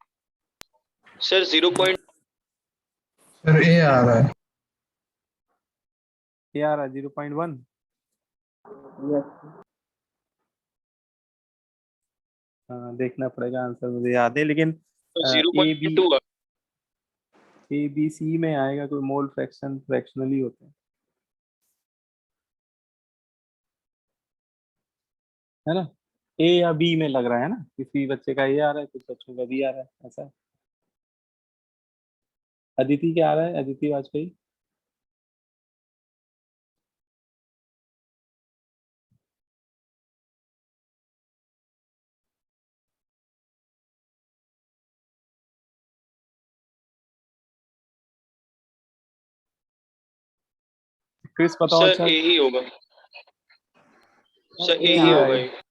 Sir, 0. सर ए आ रहा है। ये आ रहा 0.1। यस। हाँ, देखना पड़ेगा, आंसर मुझे याद है, लेकिन A B 0.2. A B C में आएगा कोई मोल फ्रैक्शन, फ्रैक्शनली होते हैं, है ना। ए या बी में लग रहा है ना, किसी बच्चे का ए आ रहा है, कुछ बच्चों का बी आ रहा है, ऐसा है। अदिति क्या आ रहा है, अदिति वाजपेयी। क्रिस बताओ। Sir, अच्छा, A ही होगा। Sir, A ए ही होगा आएगा।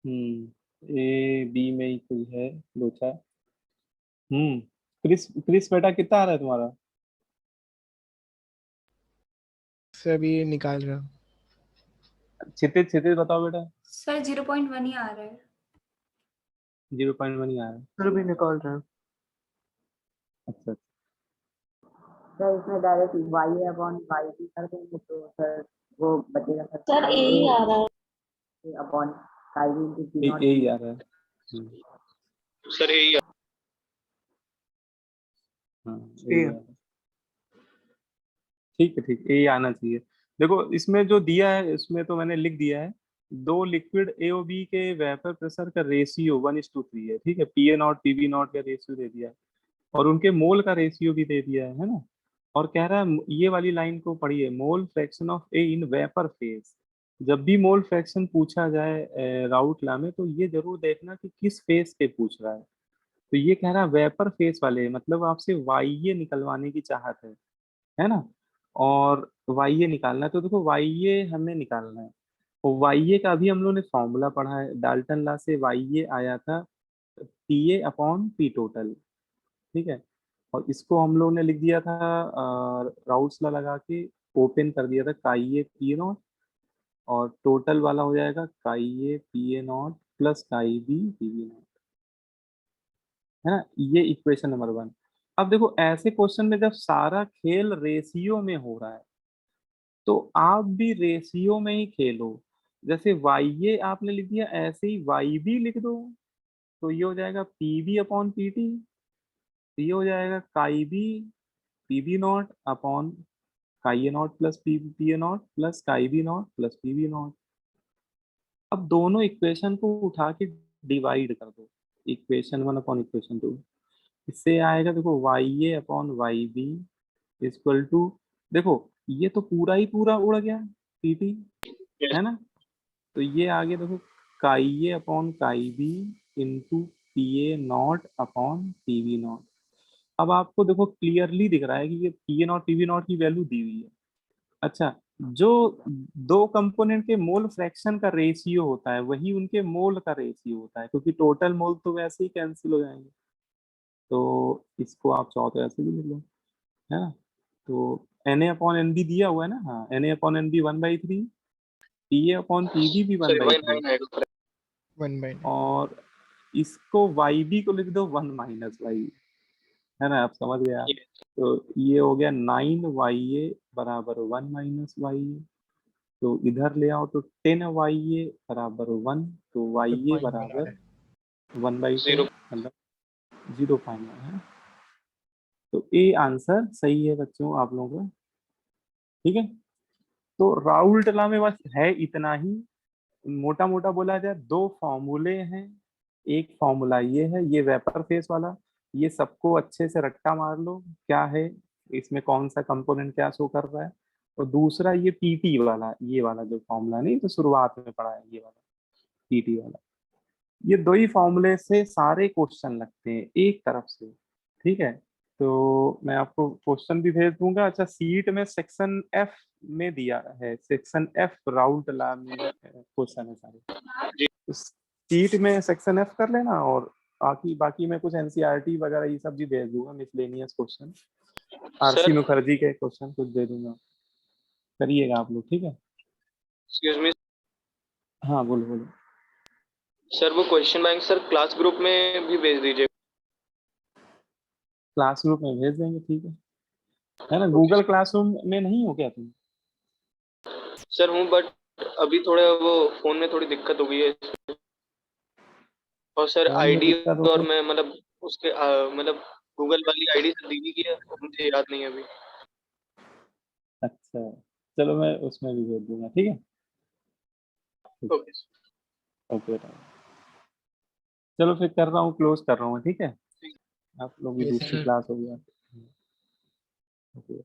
ये। ए बी में ही कोई है, दो चार। क्रिस, क्रिस बेटा कितना आ रहा है तुम्हारा। सर अभी निकाल रहा हूँ। क्षितिज, क्षितिज बताओ बेटा। सर 0.1 ही आ रहा है। 0.1 ही आ रहा है। सर भी निकाल रहे हैं। अच्छा, सर इसमें डायरेक्ट वाई अपॉन वाई भी कर देंगे तो सर वो बचेगा सर ए ही आ रहा है। अपॉन काई इंटू टी ए नॉट। ही आ रहा है। Sir, A ही। हाँ, ए आ रहा है। ठीक है, ठीक, ए आना चाहिए। देखो इसमें जो दिया है, इसमें तो मैंने लिख दिया है, दो लिक्विड ए और बी के वेपर प्रेशर का रेशियो 1:3 है, ठीक है। P A not P B not का रेशियो दे दिया है, और उनके मोल का रेशियो भी दे दिया है ना। और कह रहा है, ये वाली लाइन को पढ़िए, मोल fraction of A in vapour phase. जब भी मोल फ्रैक्शन पूछा जाए राउट लॉ में, तो ये जरूर देखना कि किस फेज पे पूछ रहा है। तो ये कह रहा है वेपर फेज वाले, मतलब आपसे वाई निकलवाने की चाहत है ना। और वाई निकालना है, तो देखो वाई हमें निकालना है। और वाई का अभी हम लोग ने फॉर्मूला पढ़ा है, डाल्टन लॉ से वाई आया था P A upon P total, ठीक है। और इसको हम लोग ने लिख दिया था राउल्स लॉ लगा के, ओपन कर दिया था chi A P A not, और टोटल वाला हो जाएगा chi A P A not plus chi B P B not, है ना। ये इक्वेशन नंबर 1। अब देखो ऐसे क्वेश्चन में जब सारा खेल रेशियो में हो रहा है तो आप भी रेशियो में ही खेलो। जैसे वाई ए आपने लिख दिया, ऐसे ही वाई बी लिख दो, तो ये हो जाएगा P B upon P T, ये हो जाएगा chi B P B naught upon chi A not plus P P A not plus chi B naught plus P B not. अब दोनों इक्वेशन को उठा के डिवाइड कर दो, इक्वेशन 1 अपॉन इक्वेशन 2। इससे आएगा देखो Y A upon Y B equal to, देखो ये तो पूरा ही पूरा उड़ गया पी टी, है ना। तो ये आगे देखो chi A upon chi B into P A not upon P B not. अब आपको देखो क्लियरली दिख रहा है कि ये P A not P B not की वैल्यू दी हुई है। अच्छा, जो दो कंपोनेंट के मोल फ्रैक्शन का रेशियो होता है वही उनके मोल का रेशियो होता है, क्योंकि टोटल मोल तो वैसे ही कैंसिल हो जाएंगे। तो इसको आप चाहो तो ऐसे भी लिख लो, है ना। तो N A upon N B दिया हुआ है ना, हाँ, N A upon N B 1/3, P A upon P B भी सॉरी 1/3, 1/9। और इसको वाई बी को लिख दो 1 माइनस वाई, है ना। आप समझ गए आप। तो ये हो गया 9 वाई ए बराबर 1 माइनस वाई ए, तो इधर ले आओ तो 10 वाई ए बराबर 1, तो वाई ए 0.1 आ रहा बराबर है। 1/10, मतलब 0.1 है। तो ए आंसर सही है बच्चों आप लोगों का, ठीक है। तो राउल्ट लॉ में बस है इतना ही, मोटा मोटा बोला जाए 2 फॉर्मूले हैं। एक फॉर्मूला ये है, ये वेपर फेस वाला, ये सबको अच्छे से रट्टा मार लो क्या है इसमें, कौन सा कंपोनेंट क्या शो कर रहा है। और दूसरा ये पीटी वाला, ये वाला जो फॉर्मूला नहीं तो शुरुआत में पढ़ा है, ये वाला पीटी वाला। ये दो ही फॉर्मूले से सारे क्वेश्चन लगते हैं एक तरफ से, ठीक है। तो मैं आपको क्वेश्चन भी भेज दूंगा। अच्छा, सीट में सेक्शन एफ में दिया है, सेक्शन एफ राउल्ट लॉ में क्वेश्चन है सारे, तो सीट में सेक्शन एफ कर लेना, और बाकी बाकी मैं कुछ एनसीईआरटी वगैरह ये सब भी भेज दूंगा, miscellaneous question, RC sir Mukherjee के क्वेश्चन कुछ दे दूंगा, करिएगा आप लोग, ठीक है। एक्सक्यूज मी हाँ बोलो बोलो। सर, वो question bank sir class group में भी भेज दीजिए। क्लास ग्रुप में भेज देंगे, ठीक है ना। गूगल क्लासरूम में नहीं हो क्या तुम? सर हूँ, बट अभी थोड़ा वो फोन में थोड़ी दिक्कत हो गई है, और सर फोन में आईडी दिक्कत हो और गई? मैं मतलब उसके मतलब गूगल वाली आईडी से दीदी की है, वो मुझे याद नहीं है अभी। अच्छा, चलो मैं उसमें भी भेज दूंगा, ठीक है। ओके ओके, चलो फिर कर रहा हूँ, क्लोज कर रहा हूँ, ठीक है। आप लोग भी Yes, दूसरी sir. क्लास हो गया। ओके।